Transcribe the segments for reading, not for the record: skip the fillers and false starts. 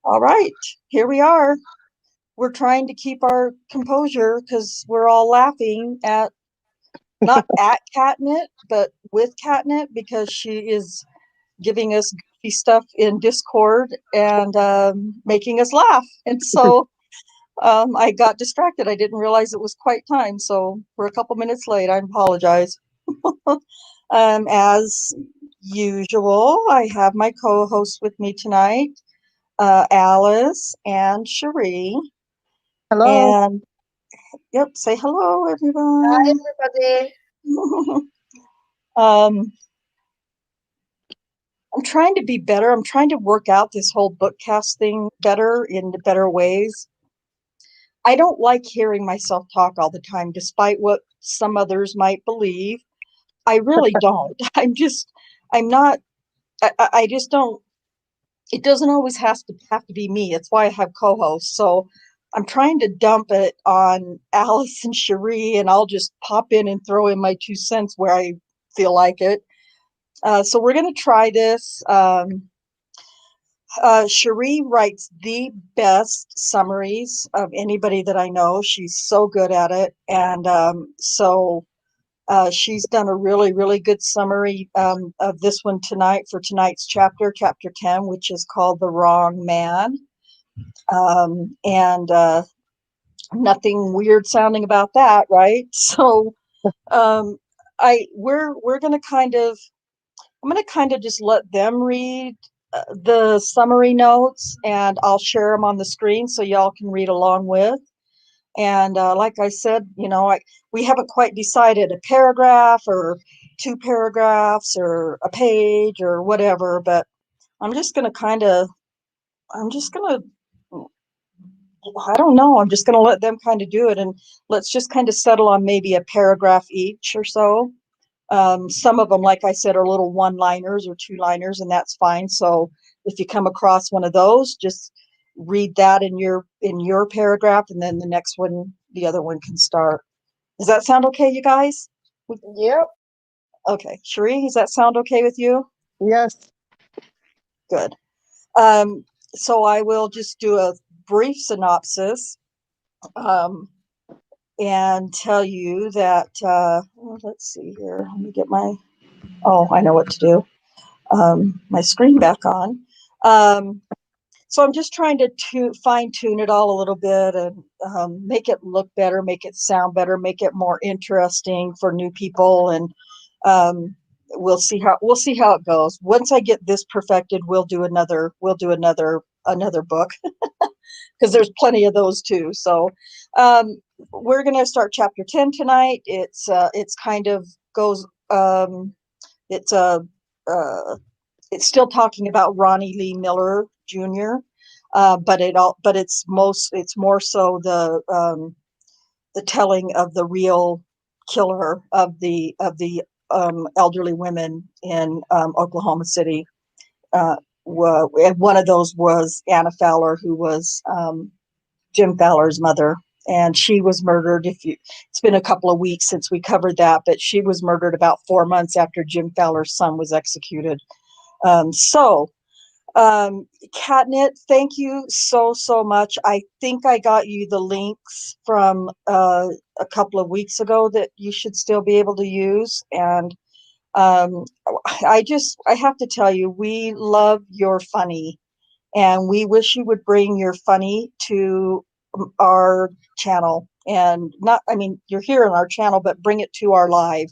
All right, here we are. We're trying to keep our composure because we're all laughing at, not at Catnip, but with Catnip because she is giving us goofy stuff in Discord and making us laugh. And so I got distracted. I didn't realize it was quite time. So we're a couple minutes late. I apologize. As usual, I have my co hosts with me tonight, Alice and Cherie. Hello. And yep, say hello, Hi, everyone. everybody. um, I'm trying to be better. I'm trying to work out this whole bookcast thing better in better ways. I don't like hearing myself talk all the time, despite what some others might believe. I really don't. I'm not, I just don't, it doesn't always have to be me. It's why I have co-hosts. So I'm trying to dump it on Alice and Cherie, and I'll just pop in and throw in my 2 cents where I feel like it. So we're going to try this. Cherie writes the best summaries of anybody that I know. She's so good at it. And she's done a really, really good summary of this one tonight for tonight's chapter 10, which is called The Wrong Man. And nothing weird sounding about that, right? So um, we're gonna kind of I'm gonna kind of just let them read the summary notes, and I'll share them on the screen so y'all can read along with. And like I said, we haven't quite decided a paragraph or 2 paragraphs or a page or whatever, but I'm just gonna kind of I'm just gonna I don't know. I'm just going to let them kind of do it, and let's just kind of settle on maybe a paragraph each or so. Some of them, like I said, are little one-liners or two-liners, and that's fine. So if you come across one of those, just read that in your paragraph, and then the next one, the other one can start. Does that sound okay, you guys? Yep. Okay, Cherie, does that sound okay with you? Yes. Good. So I will just do a brief synopsis. Um, and tell you that let's see here. Let me get I know what to do. My screen back on. So I'm just trying to fine tune it all a little bit and make it look better, make it sound better, make it more interesting for new people, and um, we'll see how it goes. Once I get this perfected, we'll do another book because there's plenty of those too. So we're going to start chapter 10 tonight. It's kind of goes it's uh, it's still talking about Ronnie Lee Miller Jr. But it's more so the telling of the real killer of the elderly women in Oklahoma City. And one of those was Anna Fowler, who was Jim Fowler's mother, and she was murdered. It's been a couple of weeks since we covered that, but she was murdered about 4 months after Jim Fowler's son was executed. So, Catnip, thank you so much. I think I got you the links from a couple of weeks ago that you should still be able to use, and um, I have to tell you, we love your funny, and we wish you would bring your funny to our channel. And not, I mean, you're here on our channel, but bring it to our live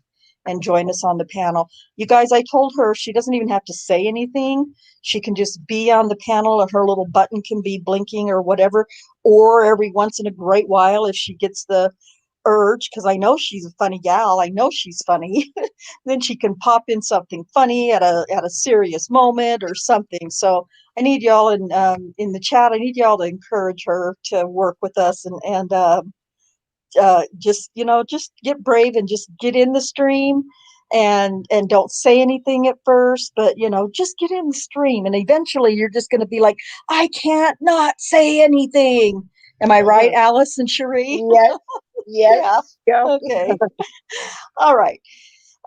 and join us on the panel. You guys, I told her she doesn't even have to say anything. She can just be on the panel, and her little button can be blinking or whatever. Or every once in a great while, if she gets the urge, because I know she's a funny gal, I know she's funny, then she can pop in something funny at a serious moment or something. So I need y'all in the chat. I need y'all to encourage her to work with us, and just get brave and just get in the stream, and don't say anything at first, but just get in the stream, and eventually you're just going to be like, I can't not say anything. Am I right, Alice and Cherie? Yes. Yeah. Yes. Yeah. Okay. All right.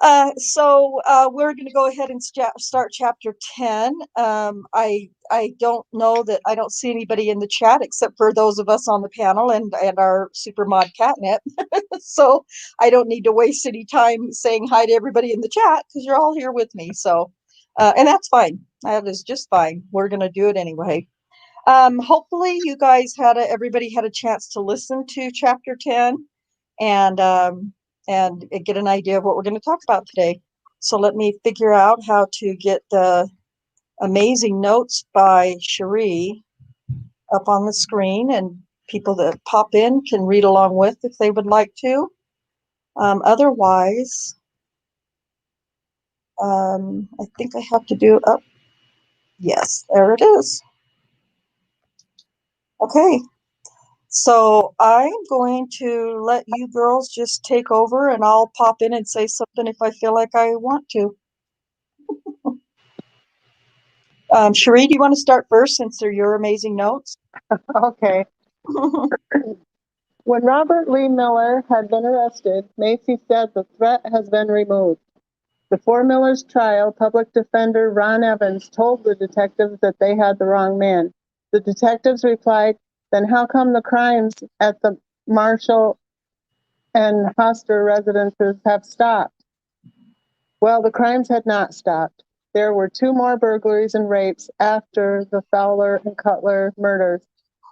We're going to go ahead and start chapter 10. I don't know that I don't see anybody in the chat except for those of us on the panel and our super mod catnip. So I don't need to waste any time saying hi to everybody in the chat because you're all here with me. So, and that's fine. That is just fine. We're going to do it anyway. Hopefully you guys everybody had a chance to listen to chapter 10 and get an idea of what we're going to talk about today. So let me figure out how to get the amazing notes by Cherie up on the screen, and people that pop in can read along with if they would like to. Otherwise, I think I have to do up. Yes, there it is. Okay. So I'm going to let you girls just take over, and I'll pop in and say something if I feel like I want to. Cherie, do you want to start first since they're your amazing notes? Okay. When Robert Lee Miller had been arrested, Macy said the threat has been removed. Before Miller's trial, public defender Ron Evans told the detectives that they had the wrong man. The detectives replied, "Then how come the crimes at the Marshall and Hoster residences have stopped?" Well, the crimes had not stopped. There were 2 more burglaries and rapes after the Fowler and Cutler murders.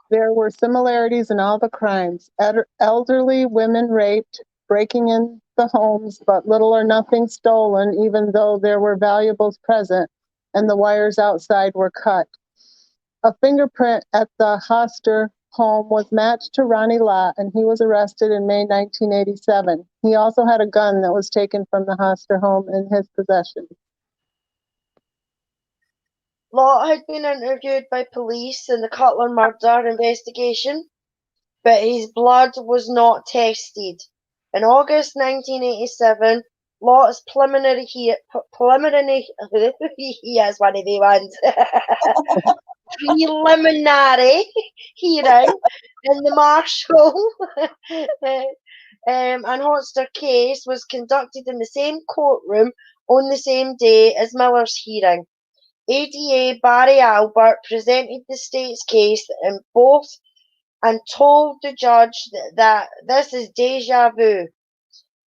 There were similarities in all the crimes. Elderly women raped, breaking in the homes, but little or nothing stolen, even though there were valuables present, and the wires outside were cut. A fingerprint at the Hoster home was matched to Ronnie Lott, and he was arrested in May 1987. He also had a gun that was taken from the Hoster home in his possession. Lott had been interviewed by police in the Cutler murder investigation, but his blood was not tested. In August 1987, Lott's preliminary yes, one of the ones. Preliminary hearing in the Marshall and Holztclaw case was conducted in the same courtroom on the same day as Miller's hearing. ADA Barry Albert presented the state's case in both and told the judge that this is deja vu.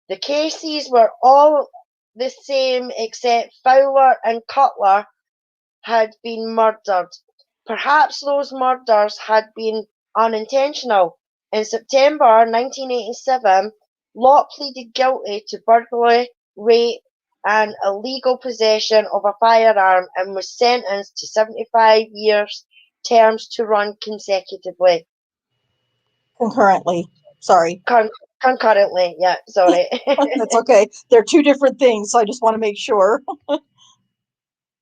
The cases were all the same except Fowler and Cutler had been murdered. Perhaps those murders had been unintentional. In September 1987, Lott pleaded guilty to burglary, rape, and illegal possession of a firearm and was sentenced to 75 years terms to run consecutively. Concurrently. Sorry. Concurrently, yeah, sorry. That's okay. They're 2 different things, so I just want to make sure.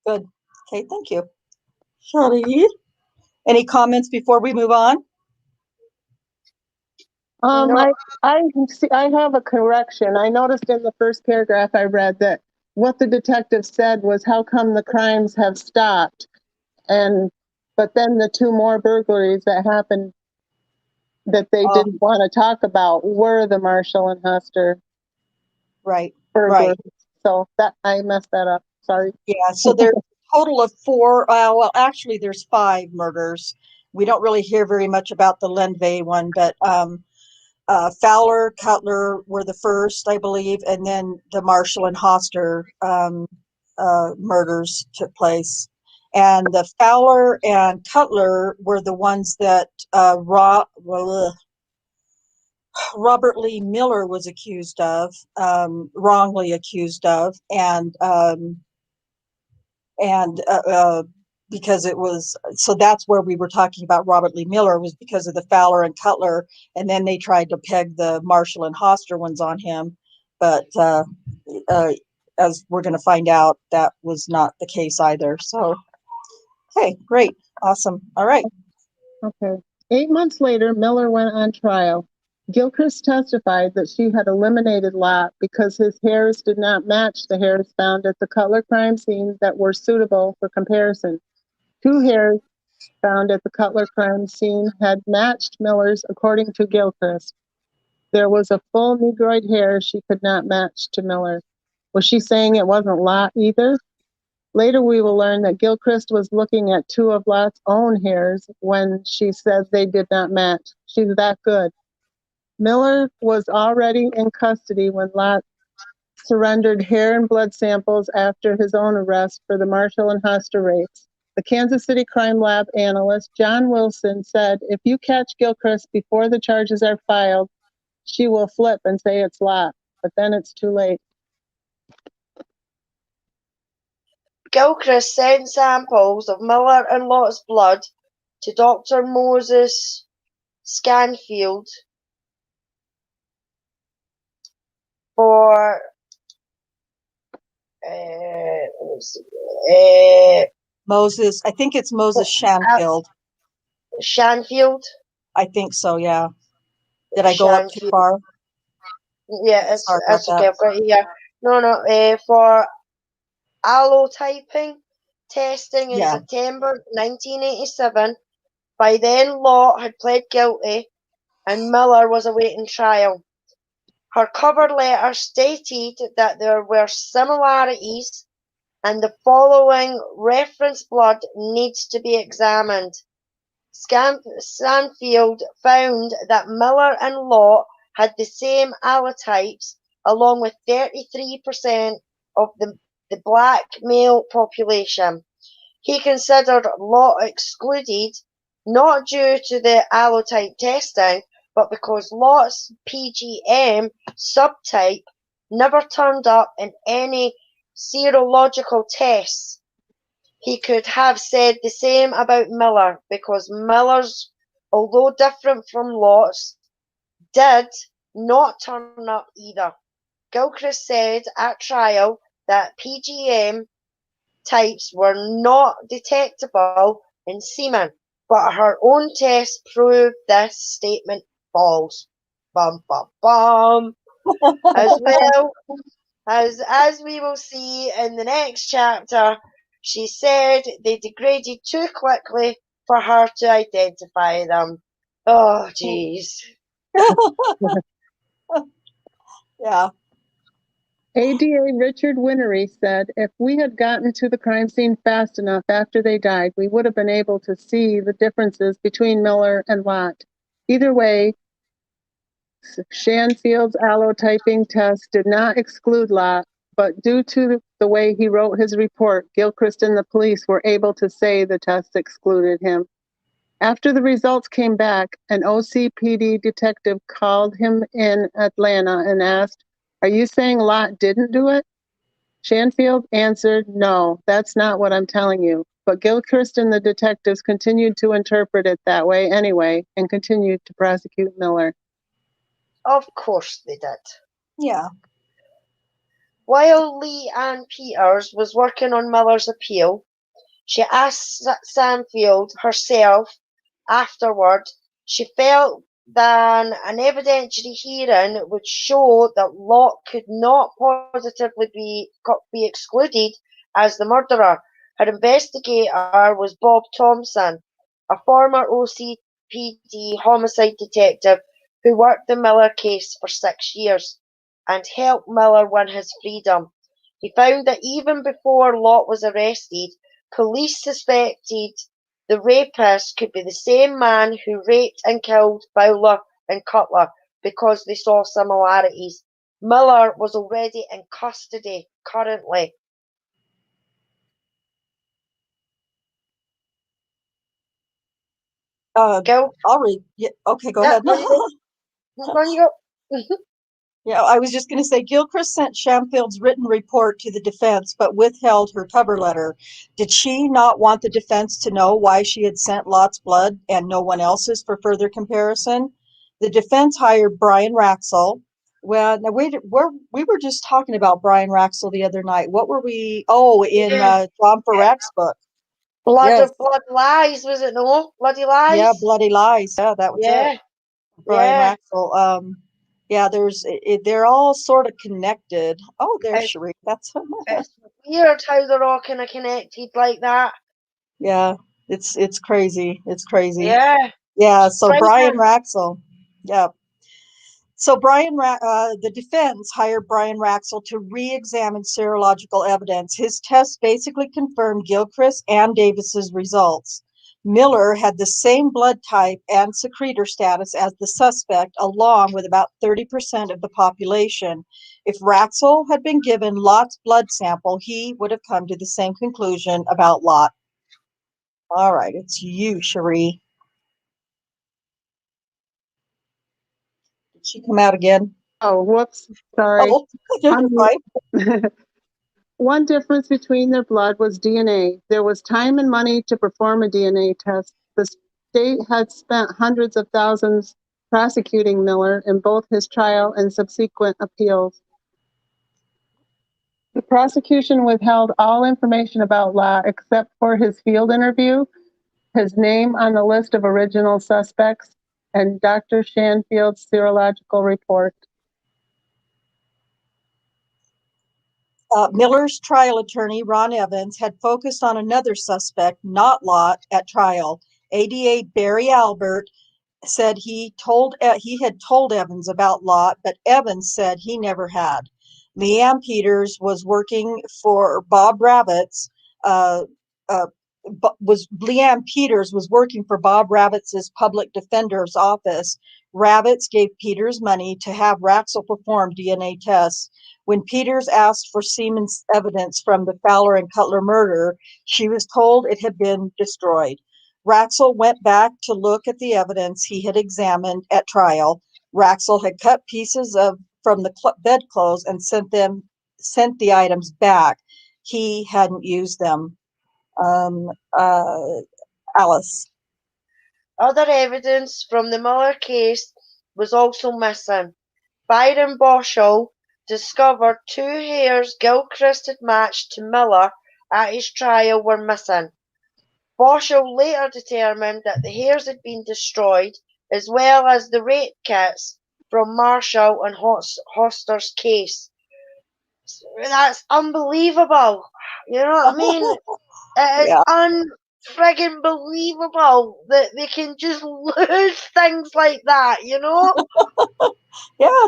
Good. Okay, thank you. Shari, any comments before we move on? No. I have a correction. I noticed in the first paragraph I read that what the detective said was, "How come the crimes have stopped?" But then the 2 more burglaries that happened that they didn't want to talk about were the Marshall and Hoster Right. burglaries. So that I messed that up. Sorry. Yeah. So there's a total of 4. Well, actually, there's 5 murders. We don't really hear very much about the Lenvey one, but Fowler, Cutler were the first, I believe, and then the Marshall and Hoster murders took place. And the Fowler and Cutler were the ones that Robert Lee Miller was accused of, wrongly accused of, and because it was, so that's where we were talking about Robert Lee Miller, was because of the Fowler and Cutler, and then they tried to peg the Marshall and Hoster ones on him, but as we're going to find out, that was not the case either. So, okay, great, awesome, all right. Okay. 8 months later, Miller went on trial. Gilchrist testified that she had eliminated Lott because his hairs did not match the hairs found at the Cutler crime scene that were suitable for comparison. 2 hairs found at the Cutler crime scene had matched Miller's, according to Gilchrist. There was a full negroid hair she could not match to Miller. Was she saying it wasn't Lott either? Later, we will learn that Gilchrist was looking at 2 of Lott's own hairs when she says they did not match. She's that good. Miller was already in custody when Lott surrendered hair and blood samples after his own arrest for the Marshall and Hoster rapes. The Kansas City Crime Lab analyst, John Wilson, said, if you catch Gilchrist before the charges are filed, she will flip and say it's Lott, but then it's too late. Gilchrist sent samples of Miller and Lott's blood to Dr. Moses Scanfield for Moses, I think it's Moses Shanfield. Shanfield. I think so, yeah. Did I go up too far? Yeah, that's okay. I've got it here. No, for allotyping testing in September 1987. By then, Lott had pled guilty and Miller was awaiting trial. Her cover letter stated that there were similarities and the following reference blood needs to be examined. Scanfield found that Miller and Lott had the same allotypes along with 33% of the black male population. He considered Lott excluded not due to the allotype testing, but because Lott's PGM subtype never turned up in any serological tests. He could have said the same about Miller, because Miller's, although different from Lott's, did not turn up either. Gilchrist said at trial that PGM types were not detectable in semen, but her own test proved this statement false. Bum, bum, bum. As well as we will see in the next chapter, she said they degraded too quickly for her to identify them. Oh, jeez. Yeah. ADA Richard Winery said, if we had gotten to the crime scene fast enough after they died, we would have been able to see the differences between Miller and Lott. Either way, Shanfield's allotyping test did not exclude Lott, but due to the way he wrote his report, Gilchrist and the police were able to say the test excluded him. After the results came back, an OCPD detective called him in Atlanta and asked, are you saying Lott didn't do it? Shanfield answered, no, that's not what I'm telling you. But Gilchrist and the detectives continued to interpret it that way anyway and continued to prosecute Miller. Of course they did. Yeah. While Lee Ann Peters was working on Miller's appeal, she asked Sandfield herself afterward she felt that an evidentiary hearing would show that Lott could not positively be excluded as the murderer. Her investigator was Bob Thompson, a former OCPD homicide detective who worked the Miller case for 6 years and helped Miller win his freedom. He found that even before Lott was arrested, police suspected the rapist could be the same man who raped and killed Fowler and Cutler because they saw similarities. Miller was already in custody currently. I'll read. Yeah, okay, go ahead. You go. Yeah, I was just going to say, Gilchrist sent Shamfield's written report to the defense, but withheld her cover letter. Did she not want the defense to know why she had sent Lott's blood and no one else's for further comparison? The defense hired Brian Raxel. Well, now we were just talking about Brian Raxel the other night. What were we? Oh, in John Farrak's book. Blood Lies, was it? No, Bloody Lies. Yeah, Bloody Lies. Yeah, that was it. Brian Raxel. Yeah, they're all sort of connected. Oh, there's Sheree. That's it's weird how they're all kind of connected like that. Yeah, it's crazy. It's crazy. Yeah. Yeah, so Brian Raxel. Yeah. So the defense hired Brian Raxel to re-examine serological evidence. His tests basically confirmed Gilchrist and Davis's results. Miller had the same blood type and secretor status as the suspect, along with about 30% of the population. If Raxel had been given Lott's blood sample, he would have come to the same conclusion about Lott. All right, it's you, Cherie. Did she come out again? Oh, whoops. Sorry. Oh, you're fine. One difference between their blood was DNA. There was time and money to perform a DNA test. The state had spent hundreds of thousands prosecuting Miller in both his trial and subsequent appeals. The prosecution withheld all information about Lott except for his field interview, his name on the list of original suspects, and Dr. Shanfield's serological report. Miller's trial attorney, Ron Evans, had focused on another suspect, not Lott, at trial. ADA Barry Albert said he had told Evans about Lott, but Evans said he never had. Leanne Peters was working for Bob Ravitz. Leanne Peters was working for Bob Ravitz's public defender's office. Ravitz gave Peters money to have Raxel perform DNA tests. When Peters asked for semen evidence from the Fowler and Cutler murder, she was told it had been destroyed. Raxel went back to look at the evidence he had examined at trial. Raxel had cut pieces from the bedclothes and sent the items back. He hadn't used them. Alice. Other evidence from the Miller case was also missing. Byron Boschel discovered 2 hairs Gilchrist had matched to Miller at his trial were missing. Boschel later determined that the hairs had been destroyed, as well as the rape kits from Marshall and Hoster's case. That's unbelievable. You know what I mean? It is unfriggin' believable that they can just lose things like that, you know? Yeah,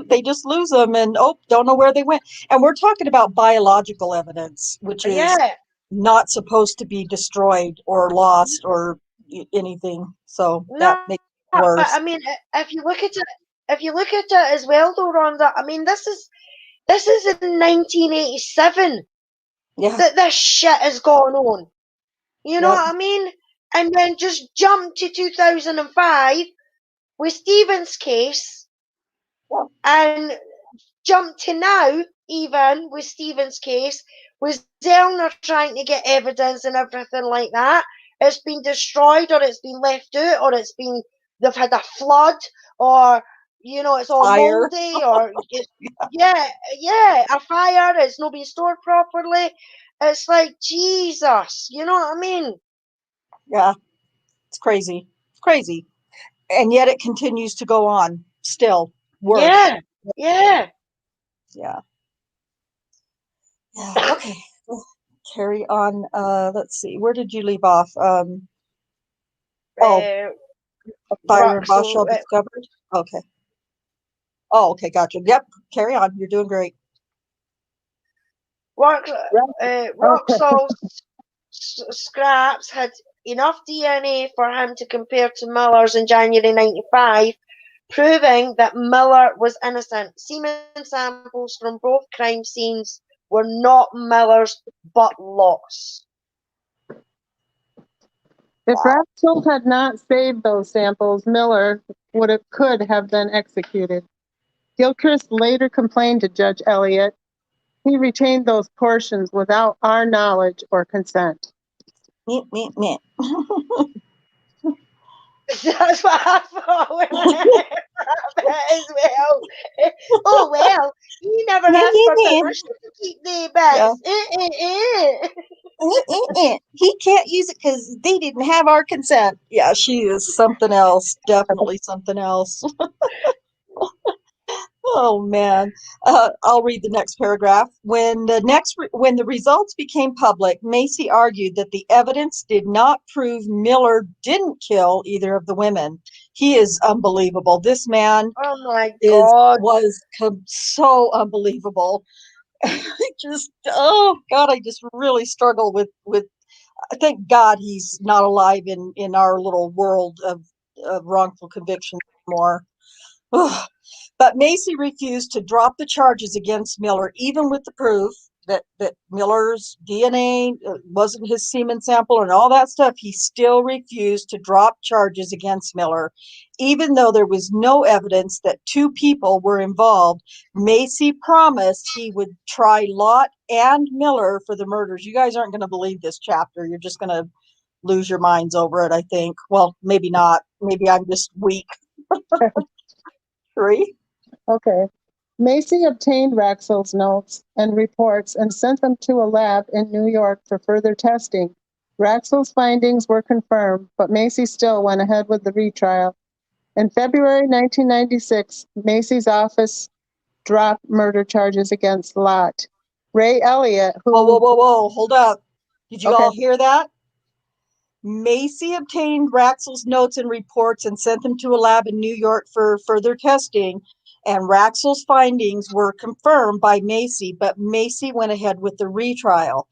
they just lose them and don't know where they went. And we're talking about biological evidence, which is not supposed to be destroyed or lost or anything. So that makes it worse. But I mean, if you look at it as well, though, Rhonda, I mean, this is in 1987 that this shit has gone on. You know what I mean? And then just jump to 2005 with Stephen's case, and jump to now, even with Stephen's case, with Zellner trying to get evidence and everything like that. It's been destroyed, or it's been left out, or they've had a flood, or it's all moldy, or a fire. It's not being stored properly. It's like, Jesus, you know what I mean? Yeah, it's crazy. It's crazy. And yet it continues to go on still. Worse. Yeah. Okay. Carry on. Let's see. Where did you leave off? Byron Boschel discovered. Okay. Oh, okay. Gotcha. Yep. Carry on. You're doing great. Roxall's scraps had enough DNA for him to compare to Miller's in January 95, proving that Miller was innocent. Semen samples from both crime scenes were not Miller's, but Lott's. If Raxel had not saved those samples, Miller could have been executed. Gilchrist later complained to Judge Elliott. He retained those portions without our knowledge or consent. Meh. That's what I thought when I heard that as well. Oh, well, he never asked for permission to keep the bets. He can't use it because they didn't have our consent. Yeah, she is something else. Definitely something else. Oh man. I'll read the next paragraph. When the results became public, Macy argued that the evidence did not prove Miller didn't kill either of the women. He is unbelievable. This man Oh my is God. was so unbelievable. Just oh God, I just really struggle with. Thank God he's not alive in our little world of wrongful conviction anymore. Ugh. But Macy refused to drop the charges against Miller, even with the proof that Miller's DNA wasn't his semen sample and all that stuff. He still refused to drop charges against Miller, even though there was no evidence that two people were involved. Macy promised he would try Lott and Miller for the murders. You guys aren't going to believe this chapter. You're just going to lose your minds over it, I think. Well, maybe not. Maybe I'm just weak. Three. Okay. Macy obtained Raxel's notes and reports and sent them to a lab in New York for further testing. Raxel's findings were confirmed, but Macy still went ahead with the retrial. In February 1996, Macy's office dropped murder charges against Lott. Ray Elliott, Whoa, who... whoa, whoa, whoa. Hold up. Did you Okay. all hear that? Macy obtained Raxel's notes and reports and sent them to a lab in New York for further testing. And Raxel's findings were confirmed by Macy, but Macy went ahead with the retrial.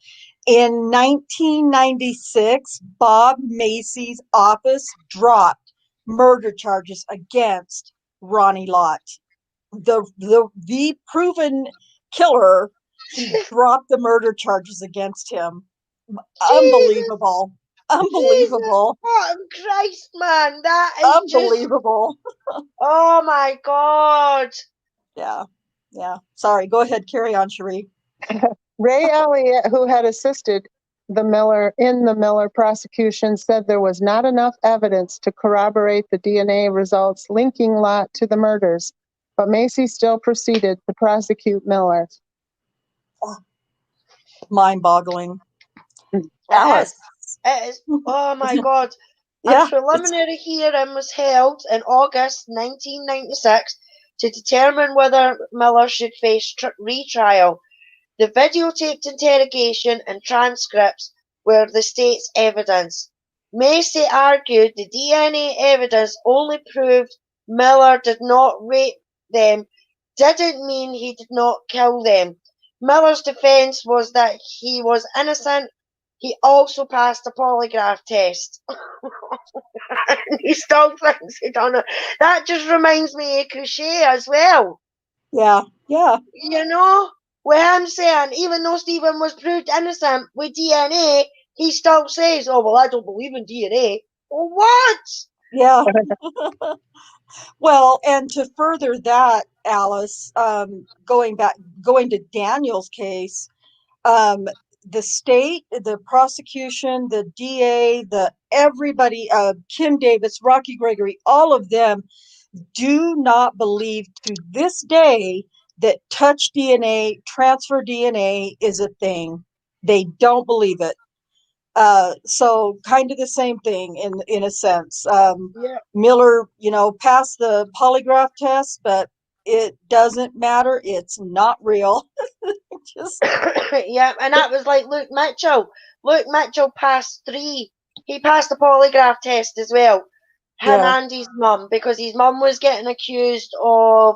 In 1996, Bob Macy's office dropped murder charges against Ronnie Lott. The proven killer, he dropped the murder charges against him. Jesus, Unbelievable. Jesus Unbelievable. fucking Christ, man. That is just, Unbelievable. oh my God. Yeah. Yeah. Sorry. Go ahead. Carry on, Cherie. Ray Elliott, who had assisted the Miller prosecution, said there was not enough evidence to corroborate the DNA results linking Lott to the murders, but Macy still proceeded to prosecute Miller. Mind boggling. It Alice. is. It is. Oh my God. A Yeah. preliminary hearing was held in August 1996 to determine whether Miller should face retrial. The videotaped interrogation and transcripts were the state's evidence. Macy argued the DNA evidence only proved Miller did not rape them, didn't mean he did not kill them. Miller's defense was that he was innocent. He also passed a polygraph test. He still thinks he done it. That just reminds me of Cliche as well. Yeah. Yeah. You know, with him saying, even though Stephen was proved innocent with DNA, he still says, "Oh well, I don't believe in DNA." Well, what? Yeah. Well, and to further that, Alice, going to Daniel's case, um, the state, the prosecution, the DA, the everybody, Kim Davis, Rocky Gregory, all of them do not believe to this day that touch DNA, transfer DNA is a thing. They don't believe it. So kind of the same thing in a sense. Yeah. Miller, passed the polygraph test, but it doesn't matter. It's not real. Just Yeah, and that was like Luke Mitchell. Luke Mitchell passed three. He passed the polygraph test as well. Him yeah, and his mum, because his mum was getting accused of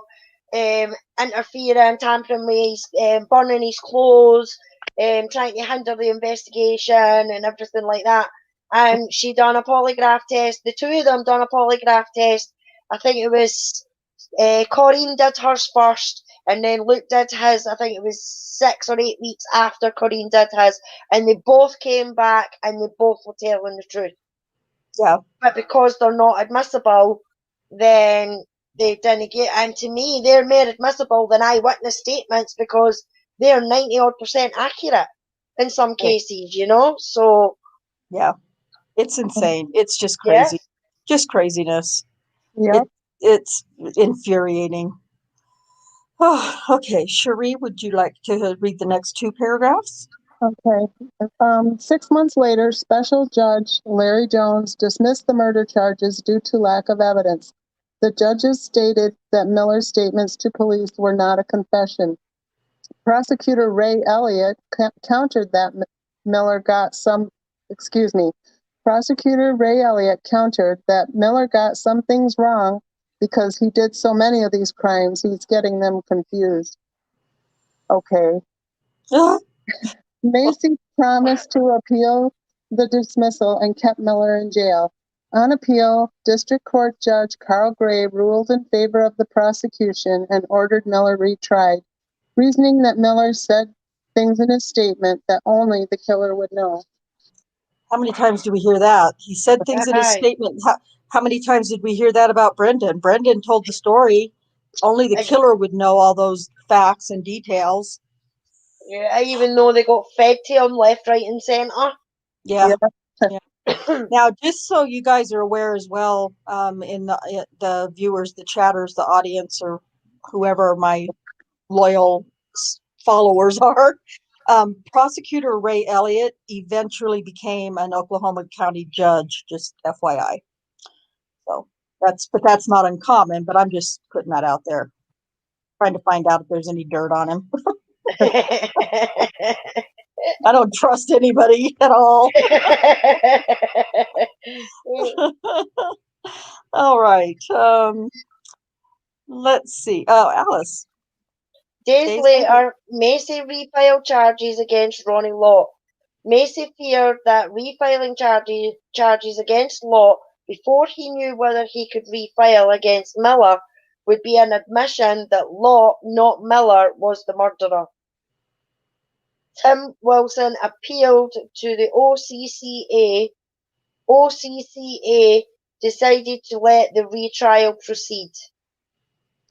interfering, tampering with his, burning his clothes, trying to hinder the investigation and everything like that. And she done a polygraph test. The two of them done a polygraph test. I think it was Corinne did hers first, and then Luke did his. I think it was 6 or 8 weeks after Corinne did his, and they both came back and they both were telling the truth. yeah, But because they're not admissible, then they didn't get. And to me, they're more admissible than eyewitness statements because they're 90% accurate in some cases. So yeah. It's insane. It's just yeah. crazy. Just craziness. Yep. It's infuriating. Oh, okay, Cherie, would you like to read the next two paragraphs? Okay. 6 months later, Special Judge Larry Jones dismissed the murder charges due to lack of evidence. The judges stated that Miller's statements to police were not a confession. Prosecutor Ray Elliott countered that Miller got some, excuse me, Prosecutor Ray Elliott countered that Miller got some things wrong because he did so many of these crimes, he's getting them confused. Okay. Macy promised to appeal the dismissal and kept Miller in jail. On appeal, District Court Judge Carl Gray ruled in favor of the prosecution and ordered Miller retried, reasoning that Miller said things in his statement that only the killer would know. How many times do we hear that? He said things in his statement. How many times did we hear that about Brendan? Brendan told the story. Only the killer would know all those facts and details. Yeah, I even know they got fed to him left, right, and centre. Yeah. Now, just so you guys are aware as well, in the viewers, the chatters, the audience, or whoever my loyal followers are, Prosecutor Ray Elliott eventually became an Oklahoma County judge, just FYI. So that's not uncommon, but I'm just putting that out there, trying to find out if there's any dirt on him. I don't trust anybody at all. All right. Let's see. Oh, Alice. Days later, Macy refiled charges against Ronnie Lott. Macy feared that refiling charges against Lott before he knew whether he could refile against Miller would be an admission that Lott, not Miller, was the murderer. Tim Wilson appealed to the OCCA. OCCA decided to let the retrial proceed.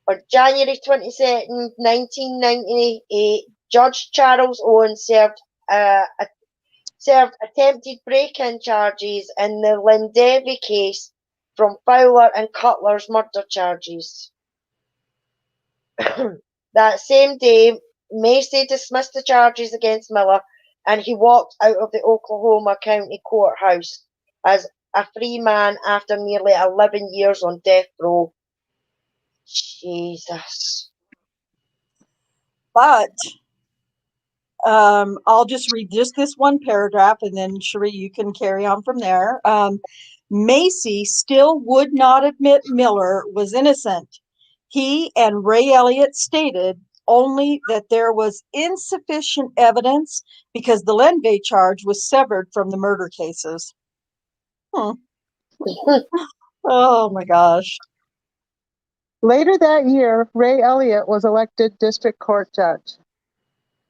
On January 22nd, 1998, Judge Charles Owen served attempted break-in charges in the Lindevy case from Fowler and Cutler's murder charges. That same day, Macy dismissed the charges against Miller, and he walked out of the Oklahoma County Courthouse as a free man after nearly 11 years on death row. Jesus. But I'll just read just this one paragraph, and then Cherie, you can carry on from there. Macy still would not admit Miller was innocent. He and Ray Elliott stated only that there was insufficient evidence because the Lindevy charge was severed from the murder cases. Oh my gosh. Later that year, Ray Elliott was elected district court judge.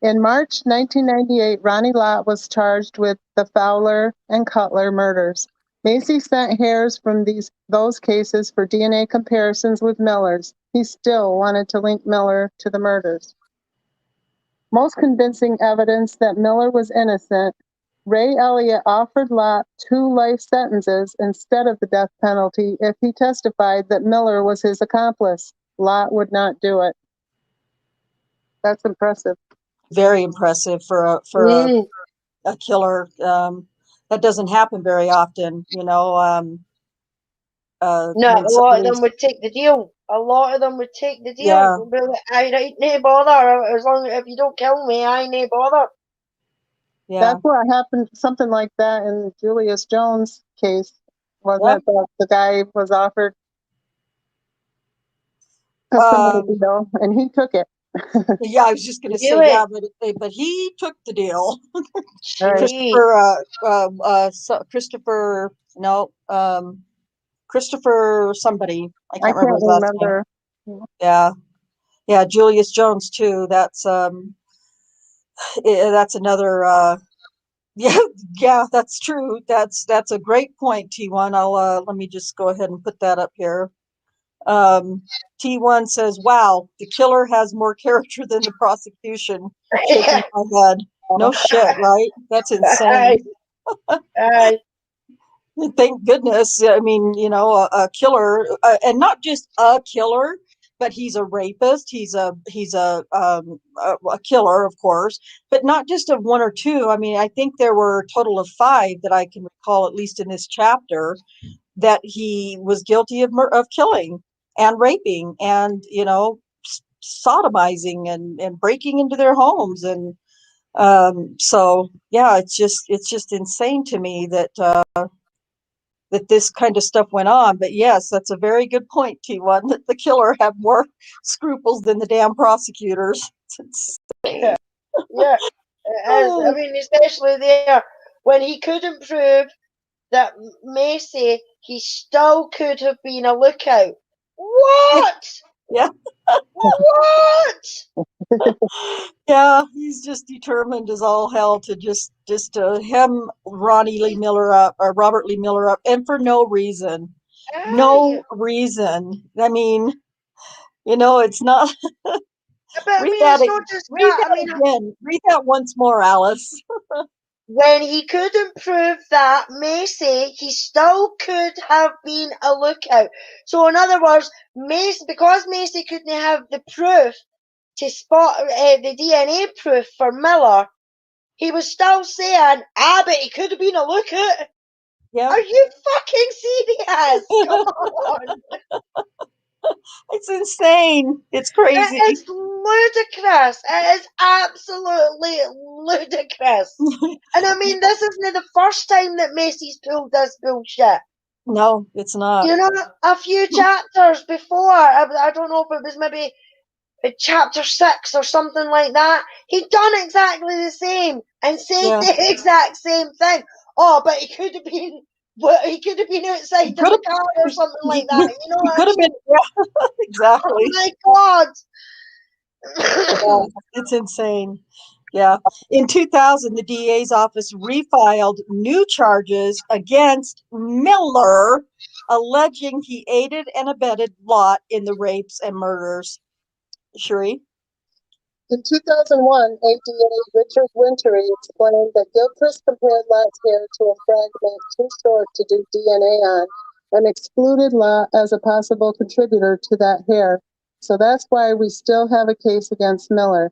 In March 1998, Ronnie Lott was charged with the Fowler and Cutler murders. Macy sent hairs from those cases for DNA comparisons with Miller's. He still wanted to link Miller to the murders. Most convincing evidence that Miller was innocent, Ray Elliott offered Lott 2 life sentences instead of the death penalty if he testified that Miller was his accomplice. Lott would not do it. That's impressive. Very impressive for a killer. That doesn't happen very often, you know. No, a lot of them would take the deal. A lot of them would take the deal. Yeah. I ain't no bother. As long as if you don't kill me, I ain't no bother. Yeah. That's what happened. Something like that in Julius Jones' case. Wasn't it? The guy was offered a deal, and he took it. Yeah, I was just going to say, but he took the deal. Christopher somebody. I can't remember his last name. Yeah, Julius Jones too. That's another. Yeah, that's true. That's a great point, T1. I'll let me just go ahead and put that up here. T1 says, "Wow, the killer has more character than the prosecution." Shaking my head. No shit, right? That's insane. Thank goodness. I mean, you know, a killer, and not just a killer, but he's a rapist. He's a killer, of course, but not just of 1 or 2. I mean, I think there were a total of 5 that I can recall, at least in this chapter, that he was guilty of killing. and raping and, sodomizing and breaking into their homes. And so, yeah, it's just insane to me that this kind of stuff went on. But yes, that's a very good point, T1, that the killer had more scruples than the damn prosecutors. It's insane. Yeah, it is. I Oh, mean, especially there when he couldn't prove that Macy, he still could have been a lookout. What? yeah. What? Yeah, he's just determined as all hell to just to hem Ronnie Lee Miller up, or Robert Lee Miller up, and for no reason. Aye. No reason. I mean, it's not. But I Read mean, that. it's not just Read that. I that mean, again. Read that once more, Alice. when he couldn't prove that Macy, he still could have been a lookout. So, in other words, because Macy couldn't have the proof to spot the DNA proof for Miller, he was still saying, but he could have been a lookout. Yeah. Are you fucking serious? Come on. It's insane. It's crazy. It is ludicrous. It is absolutely ludicrous. And I mean, this isn't the first time that Macy's pulled this bullshit. No, it's not. A few chapters before, I don't know if it was maybe chapter 6 or something like that, he'd done exactly the same and said Yeah. the exact same thing. Oh, but he could have been. Well, he could have been outside in Could the have. car or something He, like that. You know he what I could have mean? been. Yeah, Oh exactly. my god! Yeah, it's insane. Yeah. In 2000, the DA's office refiled new charges against Miller, alleging he aided and abetted Lott in the rapes and murders. Cherie? In 2001, ADA Richard Wintery explained that Gilchrist compared Lott's hair to a fragment too short to do DNA on and excluded Lott as a possible contributor to that hair. So that's why we still have a case against Miller.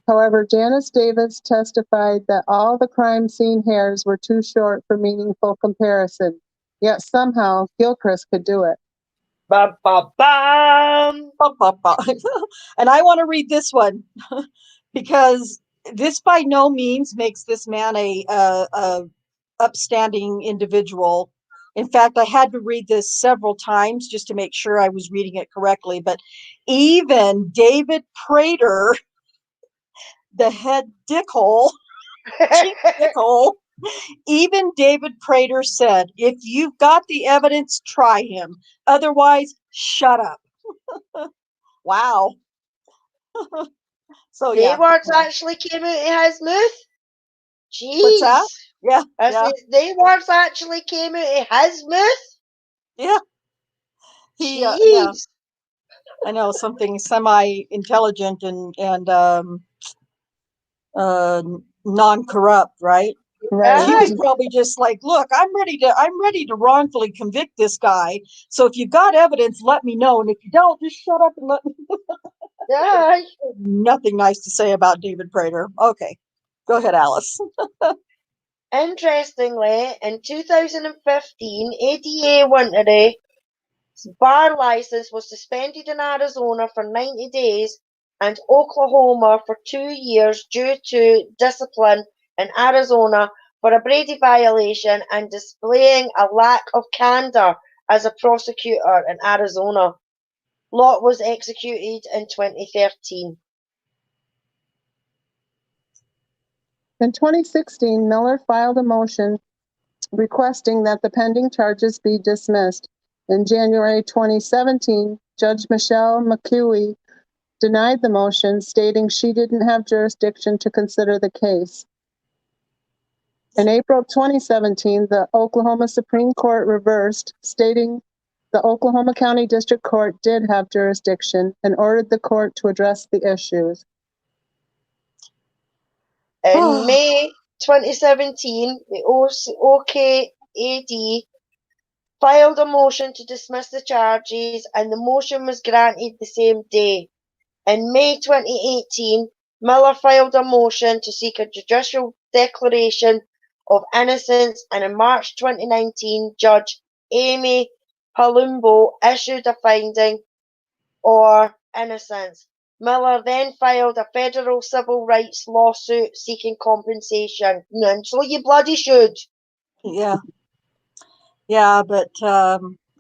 However, Janice Davis testified that all the crime scene hairs were too short for meaningful comparison. Yet somehow Gilchrist could do it. Bum, bum, bum. And I want to read this one because this by no means makes this man a upstanding individual. In fact, I had to read this several times just to make sure I was reading it correctly. But even David Prater, the head dickhole, chief dickhole, even David Prater said, if you've got the evidence, try him. Otherwise, shut up. Wow. So, They yeah. words actually came out of his mouth. What's that? Jeez. Yeah. I Yeah. said, they words actually came out of his mouth. Yeah. Yeah. Jeez. I know, something semi-intelligent and uh, non-corrupt, right? Right. He was Aye. probably just like, look, I'm ready to wrongfully convict this guy. So if you've got evidence, let me know. And if you don't, just shut up and let me. Aye. Nothing nice to say about David Prater. Okay, go ahead, Alice. Interestingly, in 2015, ADA Wintery's bar license was suspended in Arizona for 90 days and Oklahoma for 2 years due to discipline in Arizona for a Brady violation and displaying a lack of candor as a prosecutor in Arizona. Lott was executed in 2013. In 2016, Miller filed a motion requesting that the pending charges be dismissed. In January 2017, Judge Michelle McCuey denied the motion, stating she didn't have jurisdiction to consider the case. In April 2017, the Oklahoma Supreme Court reversed, stating the Oklahoma County District Court did have jurisdiction and ordered the court to address the issues. In May 2017, the OKAD filed a motion to dismiss the charges and the motion was granted the same day. In May 2018, Miller filed a motion to seek a judicial declaration of innocence, and in March 2019, Judge Amy Palumbo issued a finding or innocence. Miller then filed a federal civil rights lawsuit seeking compensation. And so you bloody should. Yeah. Yeah, but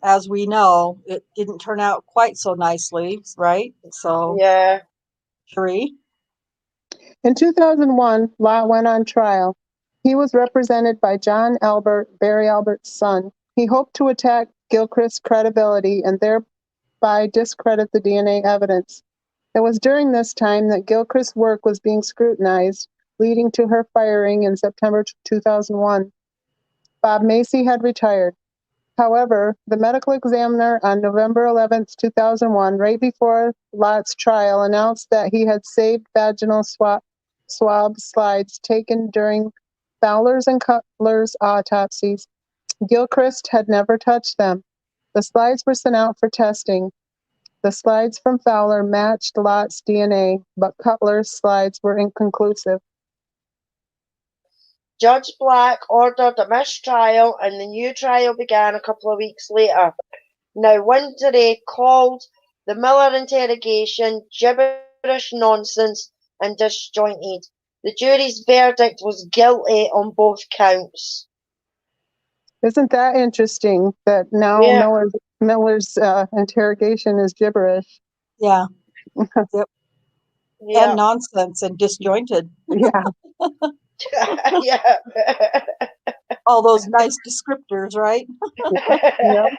as we know, it didn't turn out quite so nicely, right? So, Yeah. Sheree? In 2001, Lott went on trial. He was represented by John Albert, Barry Albert's son. He hoped to attack Gilchrist's credibility and thereby discredit the DNA evidence. It was during this time that Gilchrist's work was being scrutinized, leading to her firing in September 2001. Bob Macy had retired. However, the medical examiner on November 11, 2001, right before Lott's trial, announced that he had saved vaginal swab slides taken during Fowler's and Cutler's autopsies. Gilchrist had never touched them. The slides were sent out for testing. The slides from Fowler matched Lott's DNA, but Cutler's slides were inconclusive. Judge Black ordered a mistrial and the new trial began a couple of weeks later. Now, Wintory called the Miller interrogation gibberish, nonsense, and disjointed. The jury's verdict was guilty on both counts. Isn't that interesting that now Yeah. Miller's interrogation is gibberish? Yeah. Yep. Yeah. And nonsense and disjointed. Yeah. Yeah. All those nice descriptors, right? Yep.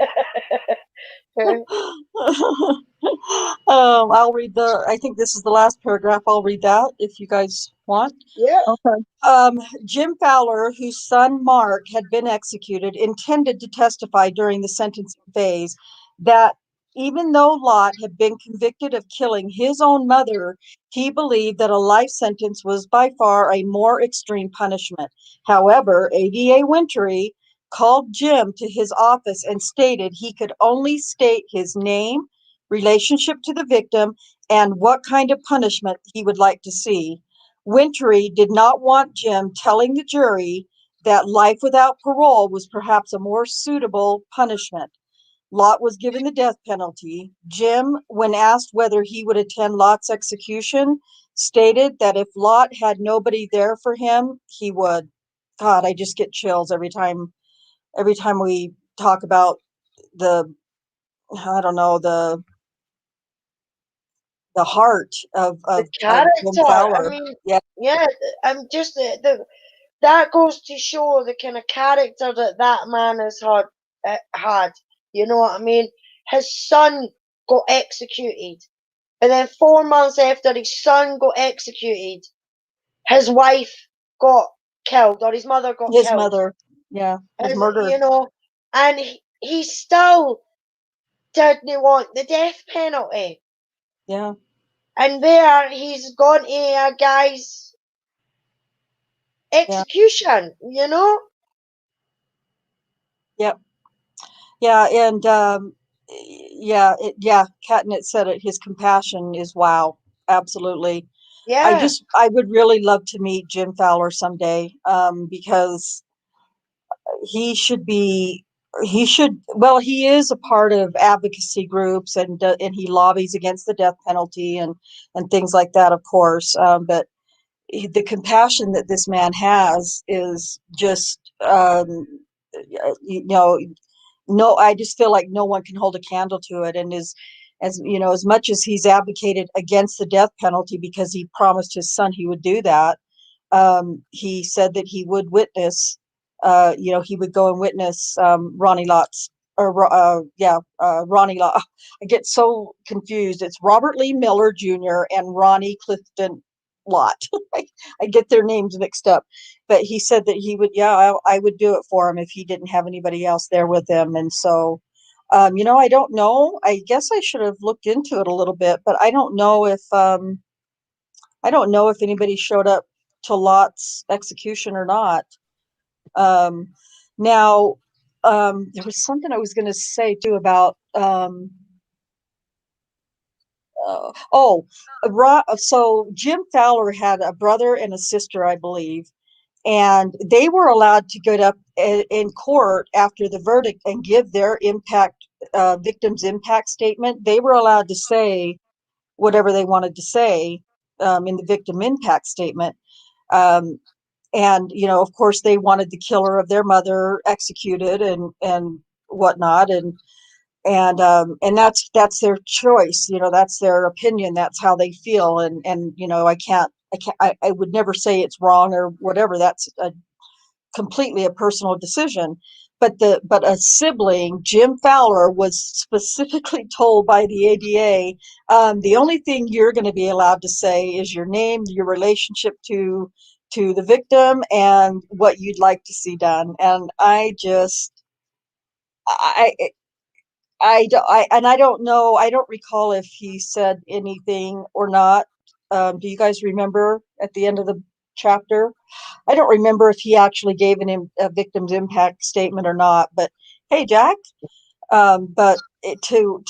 I'll read I think this is the last paragraph. I'll read that if you guys want. Yeah. Okay. Jim Fowler, whose son Mark had been executed, intended to testify during the sentencing phase that even though Lott had been convicted of killing his own mother, he believed that a life sentence was by far a more extreme punishment. However, ADA Wintory called Jim to his office and stated he could only state his name, relationship to the victim, and what kind of punishment he would like to see. Wintory did not want Jim telling the jury that life without parole was perhaps a more suitable punishment. Lott was given the death penalty. Jim, when asked whether he would attend Lott's execution, stated that if Lott had nobody there for him, he would. God, I just get chills every time we talk about the, I don't know, the heart The of Jim character. Fowler. I mean, Yeah. yeah. I'm just that goes to show the kind of character that man has had. You know what I mean? His son got executed, and then 4 months after his son got executed, his wife got killed, or his mother got His killed. mother, yeah, was murdered. You know, and he still didn't want the death penalty. Yeah. And there he's gone to a guy's execution, you know? Yep. Yeah, and Catnett said it. His compassion is wow, absolutely. Yeah. I would really love to meet Jim Fowler someday, because he should be, well, he is a part of advocacy groups, and he lobbies against the death penalty and things like that, of course. But the compassion that this man has is just, you know, no, I just feel like no one can hold a candle to it. And as you know, as much as he's advocated against the death penalty because he promised his son he would do that, he said that he would witness, he would go and witness Ronnie Lott's, Ronnie Lott. I get so confused. It's Robert Lee Miller Jr. and Ronnie Clinton Lott. I get their names mixed up. But he said that he would, I would do it for him if he didn't have anybody else there with him. And so, I don't know. I guess I should have looked into it a little bit, but I don't know if anybody showed up to Lott's execution or not. Um, now, there was something I was going to say too about, so Jim Fowler had a brother and a sister, I believe, and they were allowed to get up in court after the verdict and give their victim's impact statement. They were allowed to say whatever they wanted to say in the victim impact statement. Um, and of course, they wanted the killer of their mother executed and whatnot, and that's their choice. That's their opinion. That's how they feel, and I would never say it's wrong or whatever. That's completely a personal decision. But a sibling, Jim Fowler, was specifically told by the ADA, the only thing you're going to be allowed to say is your name, your relationship to the victim, and what you'd like to see done. And I I don't know. I don't recall if he said anything or not. Do you guys remember at the end of the chapter? I don't remember if he actually gave a victim's impact statement or not. But hey, Jack. But to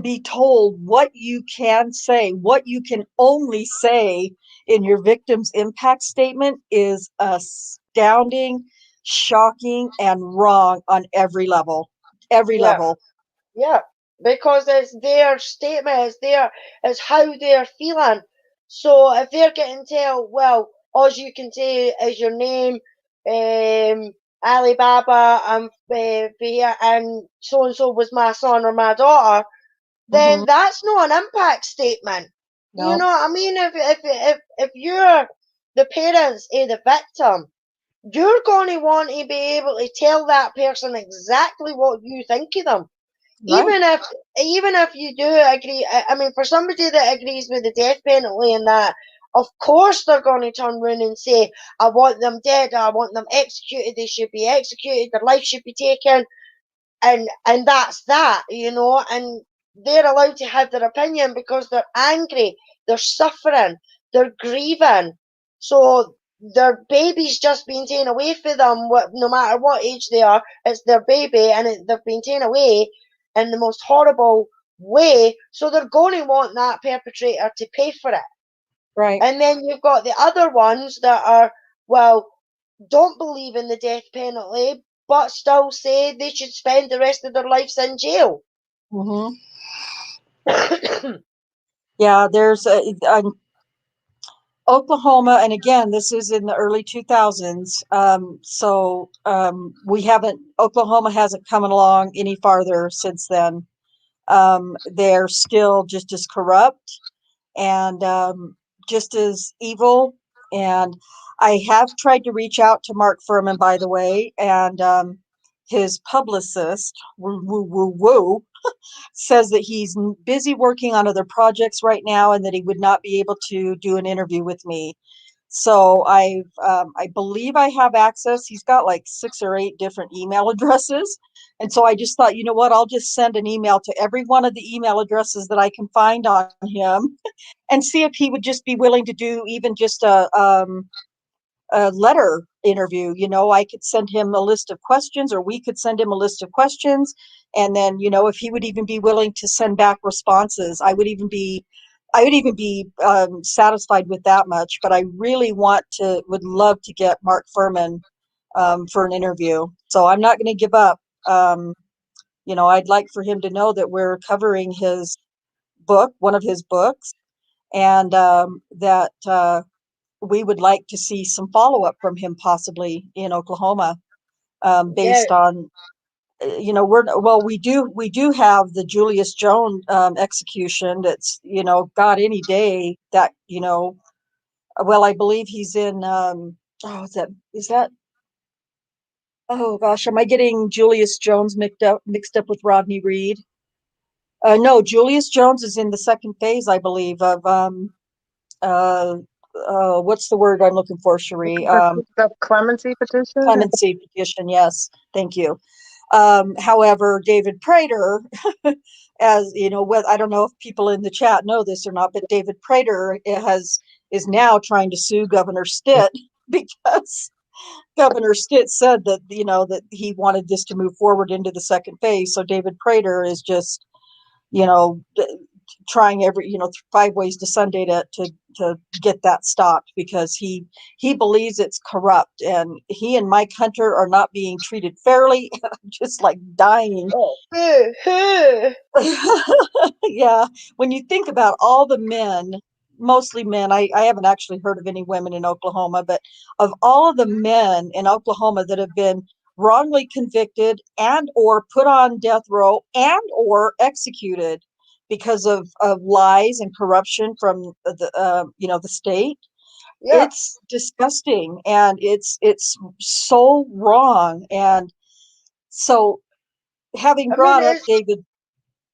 be told what you can say, what you can only say in your victim's impact statement is astounding, shocking, and wrong on every level. Every Yeah, level. yeah, because it's their statement, it's how they're feeling. So if they're getting told, well, all you can say is your name, Alibaba, and so was my son or my daughter, then Hmm. that's not an impact statement. You No. know what I mean? If you're the parents of the victim, you're going to want to be able to tell that person exactly what you think of them. Right. Even if you do agree, I mean, for somebody that agrees with the death penalty and that, of course they're going to turn around and say, I want them dead, I want them executed, they should be executed, their life should be taken, and that's that, and they're allowed to have their opinion because they're angry, they're suffering, they're grieving. So their baby's just been taken away from them, no matter what age they are, it's their baby, and they've been taken away in the most horrible way, so they're going to want that perpetrator to pay for it. Right. And then you've got the other ones that are, well, don't believe in the death penalty, but still say they should spend the rest of their lives in jail. Hmm. Yeah. There's Oklahoma, and again, this is in the early 2000s. So Oklahoma hasn't come along any farther since then. They're still just as corrupt and just as evil. And I have tried to reach out to Mark Furman, by the way, and his publicist, woo, woo, woo, woo, says that he's busy working on other projects right now and that he would not be able to do an interview with me. So I believe I have access. He's got like 6 or 8 different email addresses. And so I just thought, you know what, I'll just send an email to every one of the email addresses that I can find on him and see if he would just be willing to do even just a letter interview. I could send him a list of questions, or we could send him a list of questions. And then, if he would even be willing to send back responses, I would even be satisfied with that much. But I really would love to get Mark Furman for an interview. So I'm not going to give up. I'd like for him to know that we're covering his book, one of his books, and that we would like to see some follow up from him, possibly in Oklahoma, Yeah, based on we do have the Julius Jones execution. That's God, any day that well, I believe he's in oh, is that oh gosh, am I getting Julius Jones mixed up with Rodney Reed? No, Julius Jones is in the second phase, I believe, of uh what's the word I'm looking for, Cherie? The clemency petition. Clemency petition. Yes, thank you. However, David Prater, as you know, I don't know if people in the chat know this or not, but David Prater is now trying to sue Governor Stitt because Governor Stitt said that that he wanted this to move forward into the second phase. So David Prater is just you know trying every, 5 ways to Sunday to get that stopped, because he believes it's corrupt, and he and Mike Hunter are not being treated fairly. I'm just like dying. Yeah, when you think about all the men, mostly men, I haven't actually heard of any women in Oklahoma, but of all of the men in Oklahoma that have been wrongly convicted and or put on death row and or executed because of lies and corruption from the state, Yeah. it's disgusting, and it's so wrong. And so, having I mean, brought up David,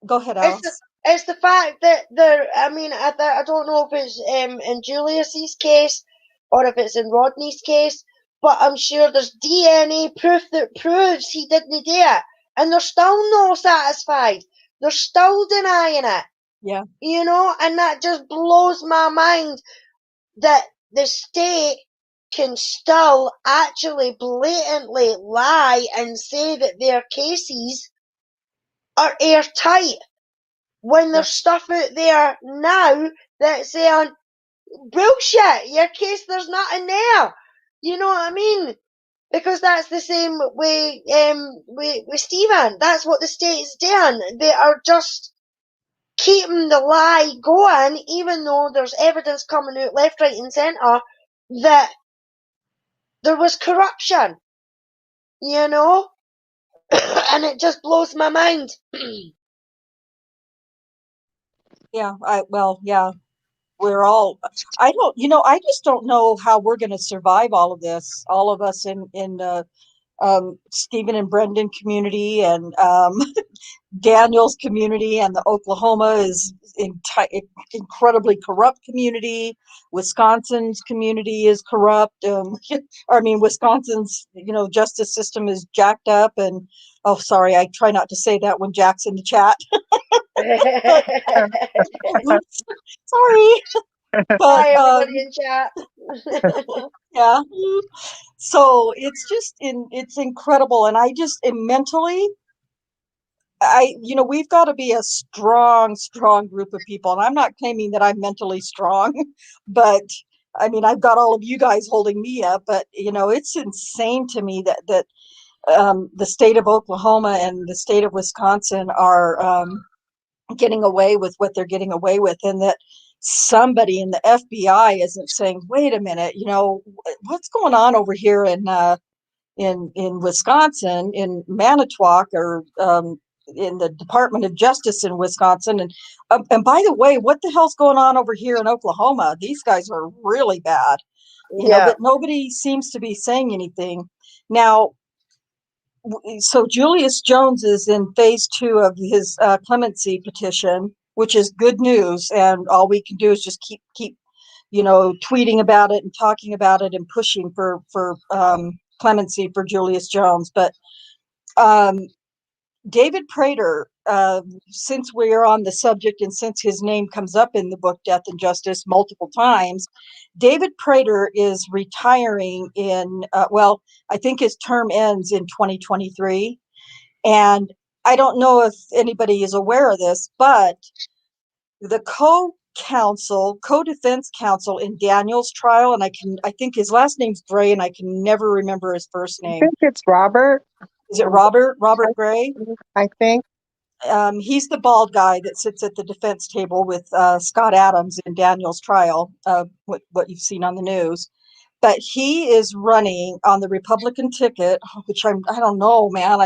go ahead, it's the Alice. it's the fact that there. I mean, I don't know if it's in Julius's case or if it's in Rodney's case, but I'm sure there's DNA proof that proves he didn't do it, and they're still not satisfied. They're still denying it. Yeah. And that just blows my mind that the state can still actually blatantly lie and say that their cases are airtight when Yeah. there's stuff out there now that's saying bullshit, your case, there's nothing there. You know what I mean? Because that's the same way with Stephen. That's what the state's doing. They are just keeping the lie going, even though there's evidence coming out left, right, and centre that there was corruption. And it just blows my mind. Yeah. Yeah, we're all, I just don't know how we're going to survive all of this, all of us in Stephen and Brendan community, and Daniel's community, and the Oklahoma is incredibly corrupt community. Wisconsin's community is corrupt. I mean, Wisconsin's justice system is jacked up, and oh, sorry, I try not to say that when Jack's in the chat. But oops, sorry. But Hi, everybody in chat. yeah. So it's incredible, and I just am mentally, we've got to be a strong group of people, and I'm not claiming that I'm mentally strong, but I mean, I've got all of you guys holding me up, but it's insane to me that the state of Oklahoma and the state of Wisconsin are getting away with what they're getting away with, and that somebody in the FBI isn't saying, wait a minute, what's going on over here in Wisconsin, in Manitowoc, or in the Department of Justice in Wisconsin, and by the way, what the hell's going on over here in Oklahoma? These guys are really bad, Yeah. but nobody seems to be saying anything now. So Julius Jones is in phase 2 of his clemency petition, which is good news, and all we can do is just keep tweeting about it and talking about it and pushing for clemency for Julius Jones. But David Prater, since we are on the subject and since his name comes up in the book Death and Justice multiple times, David Prater is retiring I think his term ends in 2023. And I don't know if anybody is aware of this, but the co-defense counsel in Daniel's trial, and I think his last name's Gray, and I can never remember his first I name. think it's Robert. Is it Robert Gray? I think. He's the bald guy that sits at the defense table with Scott Adams in Daniel's trial, what you've seen on the news. But he is running on the Republican ticket, which I don't know, man.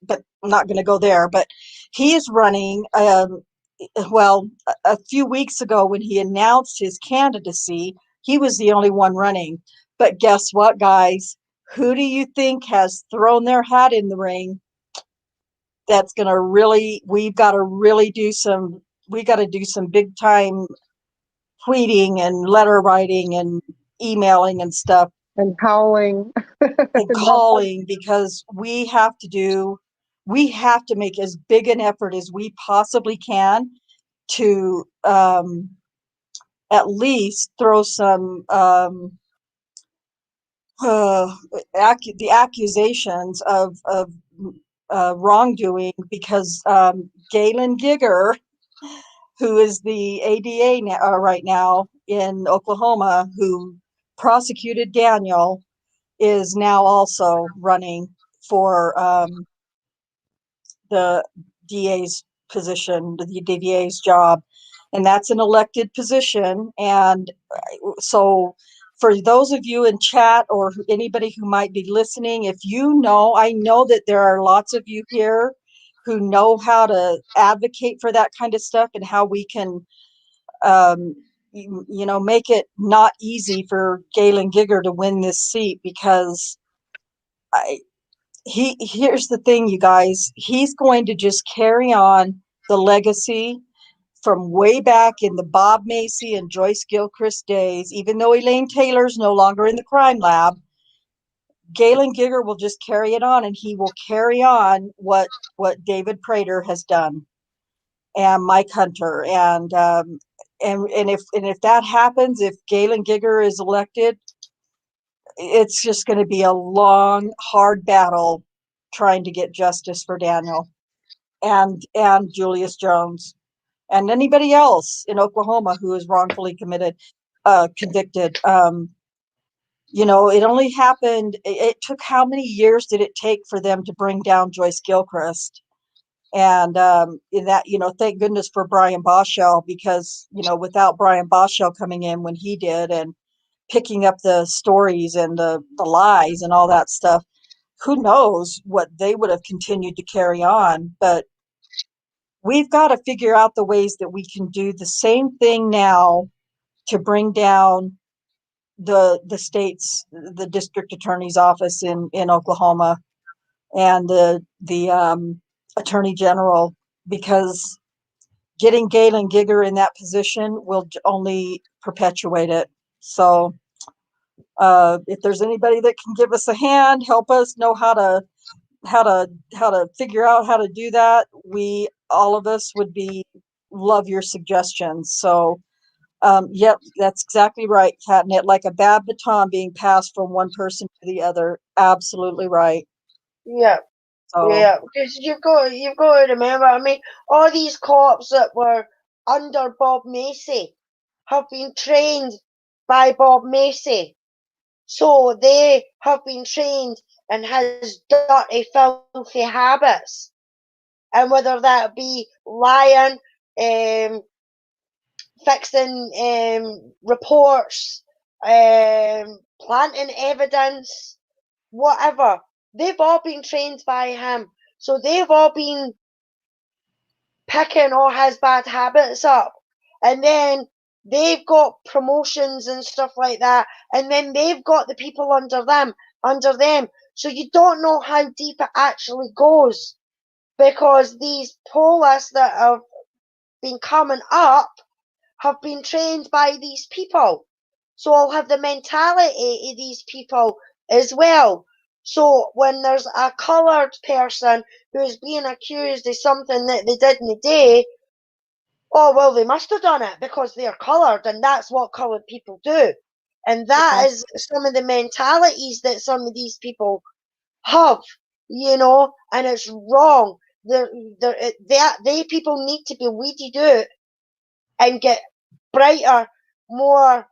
But I'm not going to go there. But he is running. A few weeks ago when he announced his candidacy, he was the only one running. But guess what, guys? Who do you think has thrown their hat in the ring? That's going to really, we got to do some big time tweeting and letter writing and emailing and stuff And howling. and calling, because we have to make as big an effort as we possibly can to at least throw some the accusations of wrongdoing, because Galen Gigger who is the ADA right now in Oklahoma, who prosecuted Daniel, is now also running for the DA's position, the DA's job, and that's an elected position. And so, for those of you in chat or anybody who might be listening, if you know, I know that there are lots of you here who know how to advocate for that kind of stuff and how we can, make it not easy for Galen Gigger to win this seat, because I, here's the thing, you guys, he's going to just carry on the legacy from way back in the Bob Macy and Joyce Gilchrist days. Even though Elaine Taylor's no longer in the crime lab, Galen Gigger will just carry it on, and he will carry on what David Prater has done, and Mike Hunter, and if that happens, if Galen Gigger is elected, it's just going to be a long, hard battle trying to get justice for Daniel and Julius Jones and anybody else in Oklahoma who is wrongfully convicted. It only happened. It took, how many years did it take for them to bring down Joyce Gilchrist? And in that, thank goodness for Brian Boschel, because without Brian Boschel coming in when he did and picking up the stories and the lies and all that stuff, who knows what they would have continued to carry on. But we've got to figure out the ways that we can do the same thing now to bring down the state's, the district attorney's office in Oklahoma, and the attorney general, because getting Galen Gigger in that position will only perpetuate it. So if there's anybody that can give us a hand, help us know how to figure out how to do that, all of us would love your suggestions. So yep, that's exactly right, Catnip. Like a bad baton being passed from one person to the other. Absolutely right. Yeah. So Yeah, because you've got to remember. I mean, all these cops that were under Bob Macy have been trained by Bob Macy, so they have been trained in his dirty, filthy habits, and whether that be lying, fixing reports, planting evidence, whatever. They've all been trained by him. So they've all been picking all his bad habits up. And then they've got promotions and stuff like that. And then they've got the people under them. So you don't know how deep it actually goes, because these police that have been coming up have been trained by these people. So I'll have the mentality of these people as well. So when there's a coloured person who is being accused of something that they did in the day, oh, well, they must have done it because they're coloured, and that's what coloured people do. And that yeah, is some of the mentalities that some of these people have, and it's wrong. They people need to be weeded out and get brighter, more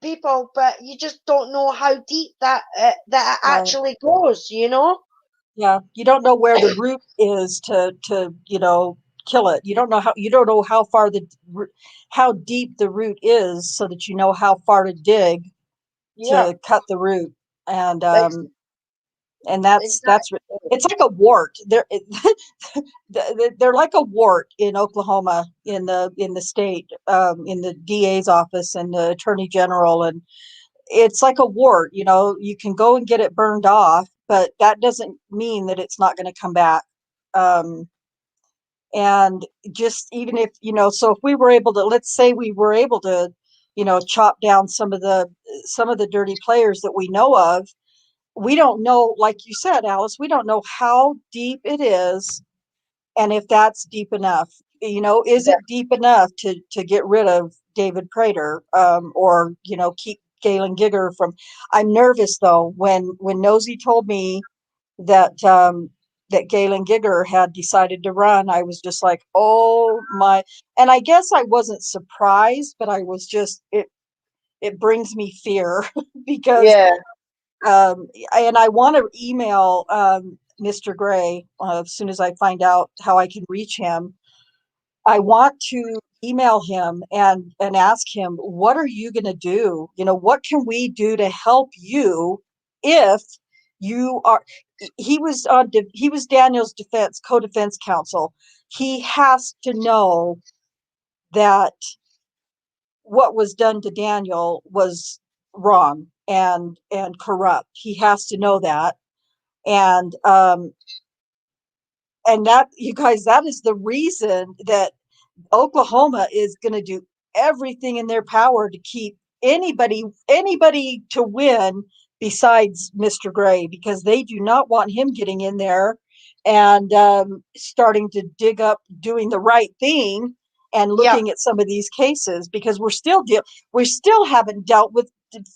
people, but you just don't know how deep that it right. actually goes. Yeah, you don't know where the root is to kill it. You don't know how deep the root is, so that you know how far to dig Yeah, to cut the root. And ex- that's exactly. it's like a wart. They're like a wart in Oklahoma, in the state, in the DA's office and the attorney general, and it's like a wart. You can go and get it burned off, but that doesn't mean that it's not going to come back. Um, and just, even if, so if we were able to, let's say we were able to, chop down some of the dirty players that we know of, we don't know, like you said, Alice, we don't know how deep it is, and if that's deep enough. Is Yeah, it deep enough to get rid of David Prater, or keep Galen Gigger from? I'm nervous though when Nosy told me that that Galen Gigger had decided to run, I was just like, oh my. And I guess I wasn't surprised, but I was just, it brings me fear because, Yeah, and I want to email Mr. Gray as soon as I find out how I can reach him. I want to email him and ask him, what are you going to do? What can we do to help you if you are? He was Daniel's co-defense counsel. He has to know that what was done to Daniel was wrong and corrupt. He has to know that. And that, you guys, that is the reason that Oklahoma is going to do everything in their power to keep anybody to win besides Mr. Gray, because they do not want him getting in there and starting to dig up doing the right thing and yeah, looking at some of these cases, because we still haven't dealt with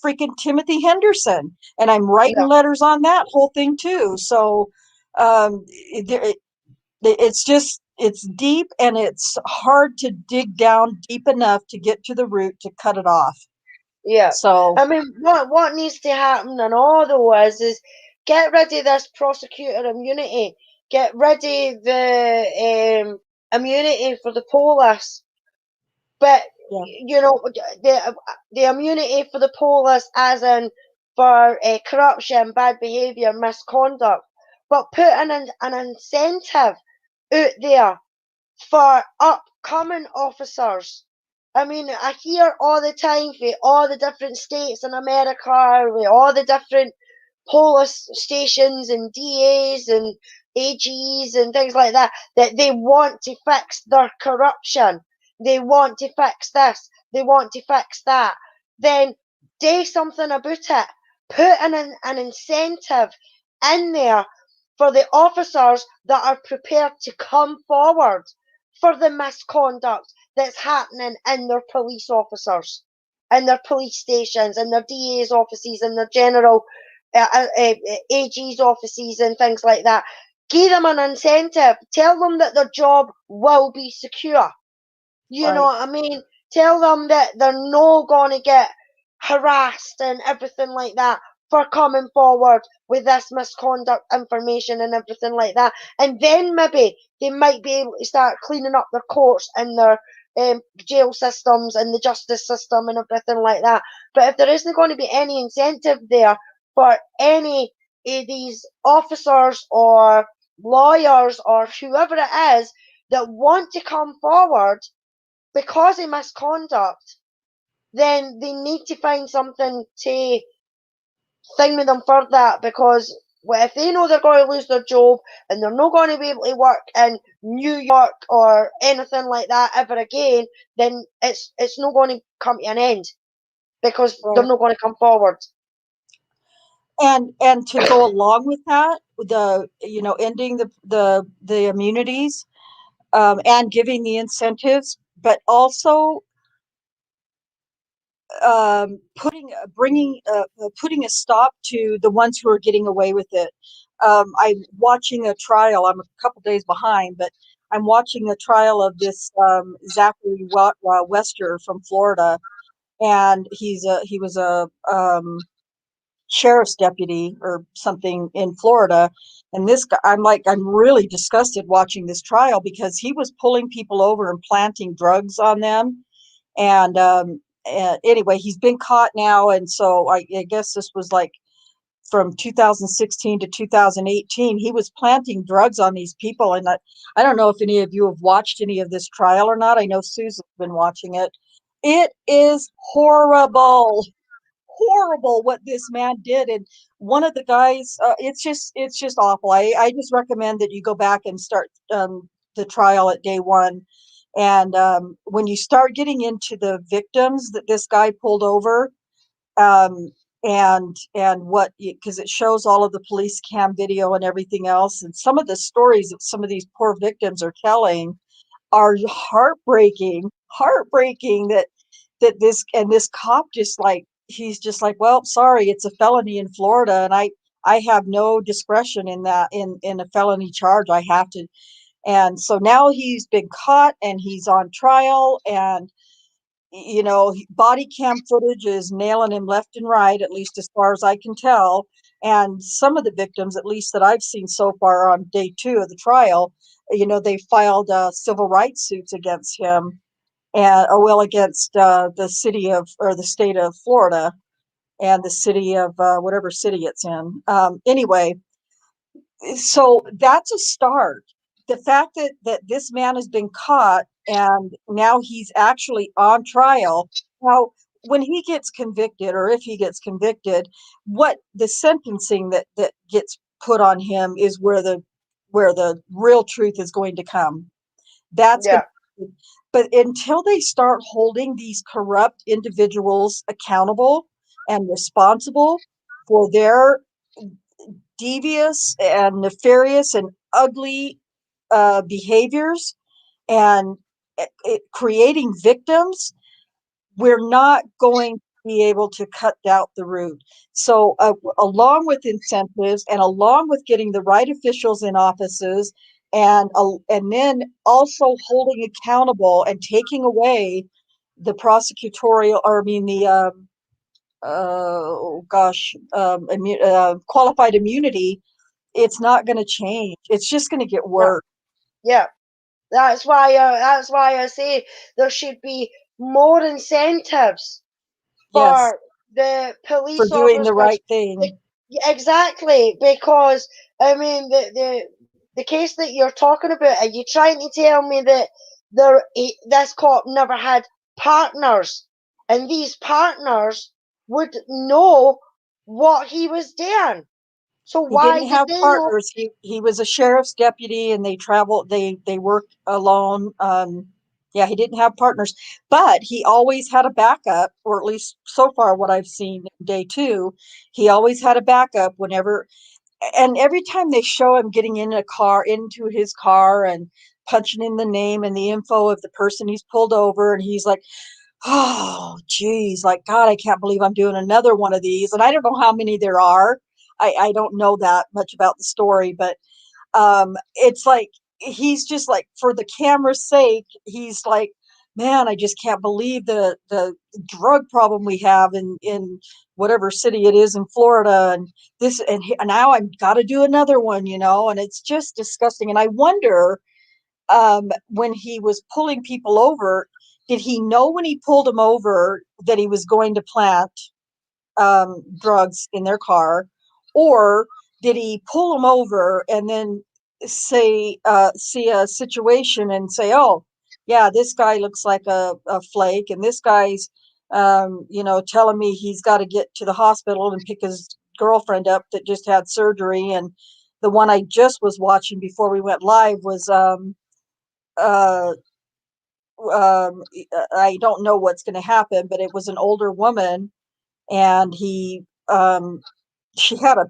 freaking Timothy Henderson, and I'm writing no, letters on that whole thing too. So um, it's just, it's deep, and it's hard to dig down deep enough to get to the root to cut it off. yeah. So I mean, what needs to happen and all though is get rid of this prosecutor immunity, get rid of the immunity for the police. But yeah, the immunity for the police, as in for corruption, bad behaviour, misconduct, but put an incentive out there for upcoming officers. I mean, I hear all the time for all the different states in America, with all the different police stations and DAs and AGs and things like that, that they want to fix their corruption. They want to fix this. They want to fix that. Then do something about it. Put an incentive in there for the officers that are prepared to come forward for the misconduct that's happening in their police officers, in their police stations, in their DA's offices, in their general AG's offices and things like that. Give them an incentive. Tell them that their job will be secure. You know right. what I mean? Tell them that they're not going to get harassed and everything like that for coming forward with this misconduct information and everything like that. And then maybe they might be able to start cleaning up their courts and their jail systems and the justice system and everything like that. But if there isn't going to be any incentive there for any of these officers or lawyers or whoever it is that want to come forward because of misconduct, then they need to find something to thing with them for that, because if they know they're going to lose their job and they're not going to be able to work in New York or anything like that ever again, then it's not going to come to an end because they're Right. not going to come forward. And to go along with that, ending the immunities, and giving the incentives, but also putting a stop to the ones who are getting away with it. I'm watching a trial. I'm a couple days behind, but I'm watching a trial of this Zachary Wester from Florida, and he was a sheriff's deputy or something in Florida. And this guy, I'm really disgusted watching this trial because he was pulling people over and planting drugs on them. And anyway, he's been caught now. And so I guess this was like from 2016 to 2018, he was planting drugs on these people. And I don't know if any of you have watched any of this trial or not. I know Susan's been watching it. It is horrible what this man did. And one of the guys, it's just awful. I just recommend that you go back and start the trial at day one. And when you start getting into the victims that this guy pulled over, um, and what, because it shows all of the police cam video and everything else, and some of the stories that some of these poor victims are telling are heartbreaking, that this cop just like, he's just like, well, sorry, it's a felony in Florida. And I have no discretion in that, in a felony charge. I have to. And so now he's been caught and he's on trial, and body cam footage is nailing him left and right, at least as far as I can tell. And some of the victims, at least that I've seen so far on day 2 of the trial, they filed civil rights suits against him, and against the city of, or the state of Florida, and the city of whatever city it's in. Anyway, so that's a start. The fact that this man has been caught and now he's actually on trial. Now, when he gets convicted, or if he gets convicted, what the sentencing that gets put on him is where the real truth is going to come. That's going Yeah. to, but until they start holding these corrupt individuals accountable and responsible for their devious and nefarious and ugly behaviors, and creating victims, we're not going to be able to cut out the root. So, along with incentives and along with getting the right officials in offices, and then also holding accountable and taking away the prosecutorial, or I mean the qualified immunity, it's not going to change. It's just going to get Yeah. worse. Yeah. That's why I say there should be more incentives Yes, for the for police doing the officers. right thing. Yeah, exactly, because I mean the case that you're talking about. Are you trying to tell me that this cop never had partners, and these partners would know what he was doing? So He why didn't did have they know? partners. He was a sheriff's deputy, and they travel. They work alone. Yeah, he didn't have partners, but he always had a backup, or at least so far what I've seen day 2, he always had a backup whenever. And every time they show him getting into his car and punching in the name and the info of the person he's pulled over, and he's like, oh, geez, like, God, I can't believe I'm doing another one of these. And I don't know how many there are. I don't know that much about the story, but it's like, he's just like, for the camera's sake, he's like, man, I just can't believe the drug problem we have in whatever city it is in Florida, and and now I've got to do another one, and it's just disgusting. And I wonder, when he was pulling people over, did he know when he pulled them over that he was going to plant drugs in their car, or did he pull them over and then see a situation and say, oh, yeah, this guy looks like a flake, and this guy's telling me he's got to get to the hospital and pick his girlfriend up that just had surgery. And the one I just was watching before we went live was uh, I don't know what's going to happen, but it was an older woman, and she had a,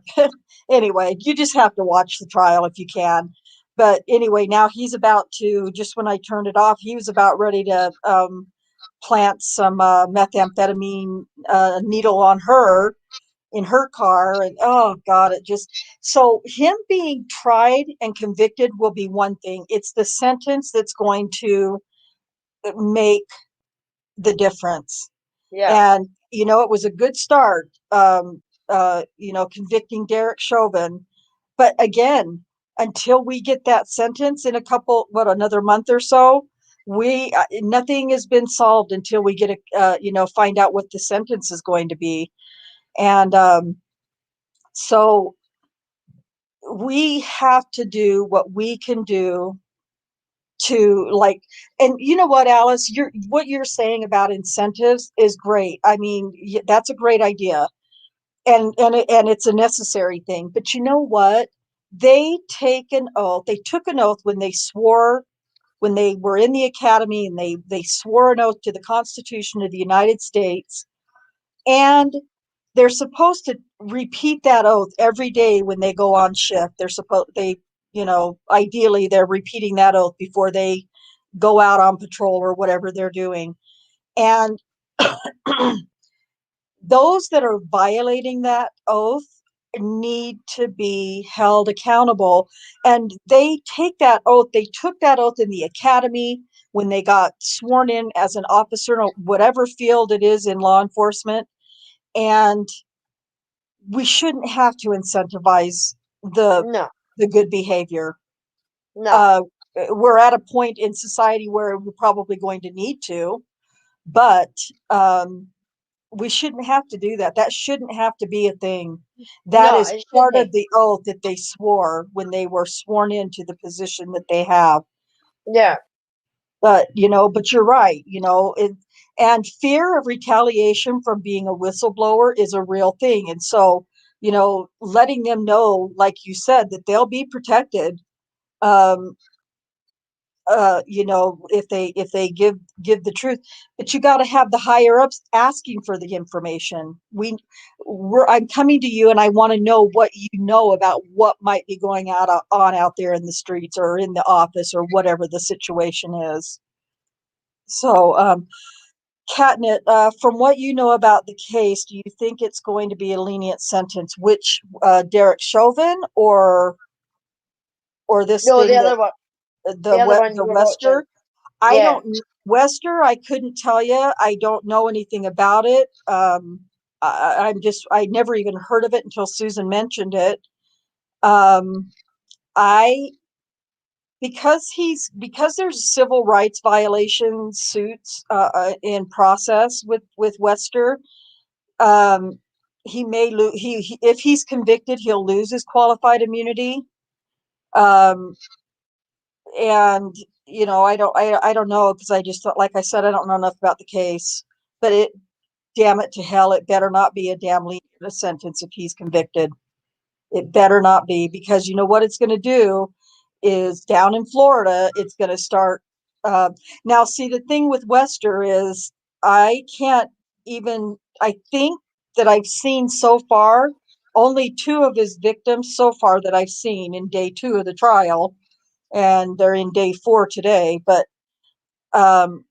anyway, you just have to watch the trial if you can. But anyway, now he's about to, just when I turned it off, he was about ready to plant some methamphetamine needle on her in her car. And oh God, it just, so him being tried and convicted will be one thing. It's the sentence that's going to make the difference. Yeah. And it was a good start, convicting Derek Chauvin, but again, until we get that sentence in another month or so, we nothing has been solved until we get find out what the sentence is going to be. And so we have to do what we can do to, like, and you know what, Alice, what you're saying about incentives is great. I mean, that's a great idea, and it's a necessary thing. But you know what? They took an oath when they swore, when they were in the academy, and they swore an oath to the Constitution of the United States, and they're supposed to repeat that oath every day when they go on shift. Ideally they're repeating that oath before they go out on patrol or whatever they're doing. And those that are violating that oath need to be held accountable. And they took that oath in the academy when they got sworn in as an officer in whatever field it is in law enforcement. And we shouldn't have to incentivize the No, good behavior. no, Uh, we're at a point in society where we're probably going to need to, but we shouldn't have to do that. That shouldn't have to be a thing. That no, is it part of shouldn't. the oath that they swore when they were sworn into the position that they have. Yeah, But, but you're right, and fear of retaliation from being a whistleblower is a real thing. And so, letting them know, like you said, that they'll be protected, um, if they give the truth. But you got to have the higher ups asking for the information. I'm coming to you, and I want to know what you know about what might be going on out there in the streets or in the office or whatever the situation is. So, Catnip, from what you know about the case, do you think it's going to be a lenient sentence? Which Derek Chauvin or this no, thing that the other one the you were watching. Wester? I Yeah, don't Wester. I couldn't tell you. I don't know anything about it. I never even heard of it until Susan mentioned it. Um, I because there's civil rights violation suits in process with Wester. Um, he may lose. If he's convicted, he'll lose his qualified immunity. Um, and I don't know, because I just thought, like I said, I don't know enough about the case. But damn it to hell, it better not be a damn lenient sentence if he's convicted. It better not be, because you know what it's going to do is down in Florida, it's going to start. Uh, Now, see, the thing with Wester is I can't I think that I've seen so far only two of his victims so far that I've seen in day two of the trial, and they're in day four today. But um,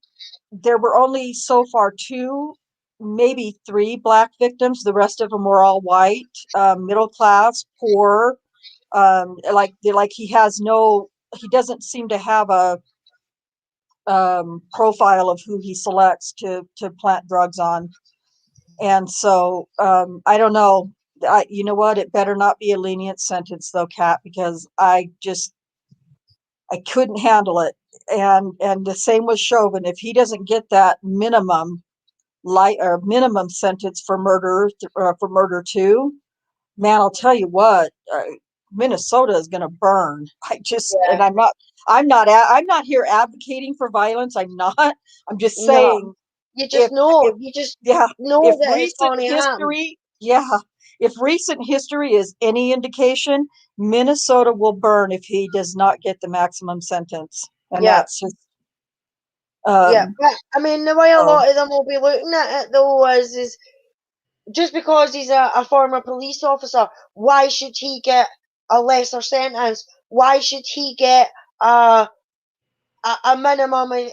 there were only so far two, maybe three black victims. The rest of them were all white, middle class, poor. Like he doesn't seem to have a profile of who he selects to plant drugs on. And so I don't know. You know what? It better not be a lenient sentence, though, Kat, because I couldn't handle it. And the same with Chauvin. If he doesn't get that minimum sentence for murder too, man, I'll tell you what, Minnesota is going to burn. yeah. And I'm not here advocating for violence. I'm not. I'm just No, saying, you just if know. if You just yeah, if know that it's recent going to happen. history, yeah, if recent history is any indication, Minnesota will burn if he does not get the maximum sentence. And Yeah. that's just, Yeah, um, but I mean, the way a so, lot of them will be looking at it though is just because he's a former police officer, why should he get a lesser sentence? Why should he get a minimum of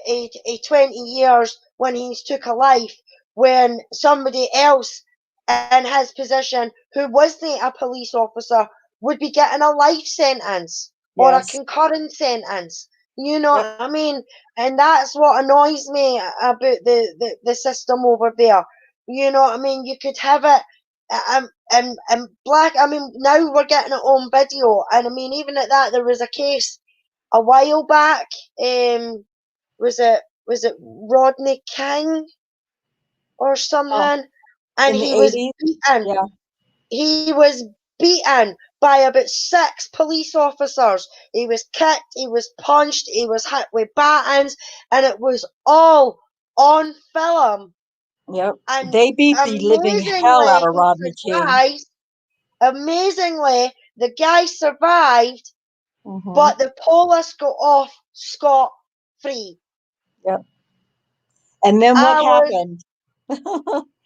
20 years when he's took a life, when somebody else in his position who wasn't a police officer would be getting a life sentence or a yes, concurrent sentence? You know yep, what I mean? And that's what annoys me about the system over there. You know what I mean? You could have it and black. I mean, now we're getting it on video, and I mean, even at that, there was a case a while back. Was it Rodney King or oh, something? And in the he was 80s, beaten. yeah, He was beaten by about six police officers. He was kicked, he was punched, he was hit with batons, and it was all on film. yep. And They beat the living hell out amazingly, of he Rodney King. survived. Amazingly, the guy survived, Hmm. but the police got off scot free. Yep. And then what I was, happened?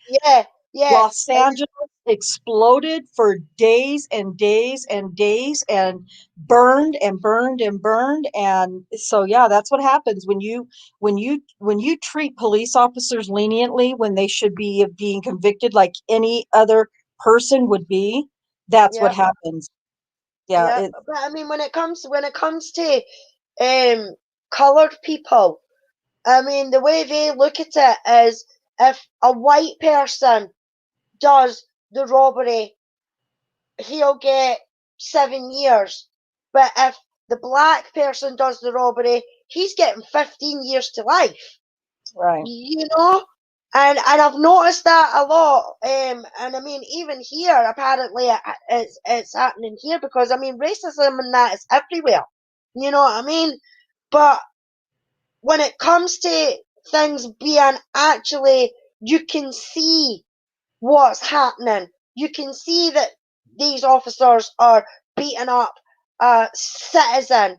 yeah, yeah. Los Angeles exploded for days and days and days, and burned and burned and burned. And so, yeah, that's what happens when you treat police officers leniently when they should be being convicted like any other person would be. that's what Yep. happens. Yeah, Yep. But I mean, when it comes to colored people, I mean, the way they look at it is, if a white person does the robbery, he'll get 7 years. But if the black person does the robbery, he's getting 15 years to life. right. You know? And I've noticed that a lot. And I mean, even here, apparently, it's happening here, because I mean, racism and that is everywhere. You know what I mean? But when it comes to things being actually, you can see what's happening. You can see that these officers are beating up a citizen,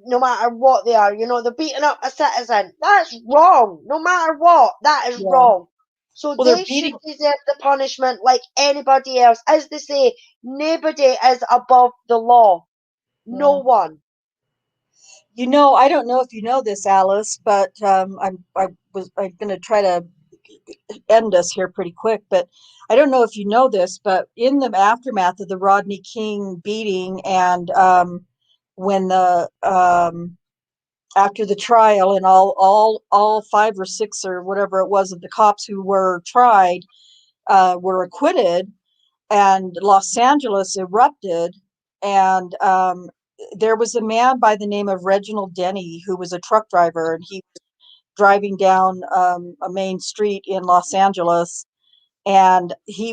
no matter what they are. You know, they're beating up a citizen. That's wrong. No matter what, that is Yeah. wrong. So Well, they're they should beating. deserve the punishment like anybody else. As they say, nobody is above the law. Yeah. No one. I don't know if you know this, Alice, but I'm going to try to end us here pretty quick. But I don't know if you know this, but in the aftermath of the Rodney King beating, and when the after the trial, and all 5 or 6 or whatever it was of the cops who were tried were acquitted, and Los Angeles erupted, and there was a man by the name of Reginald Denny who was a truck driver, and he was driving down a main street in Los Angeles, and he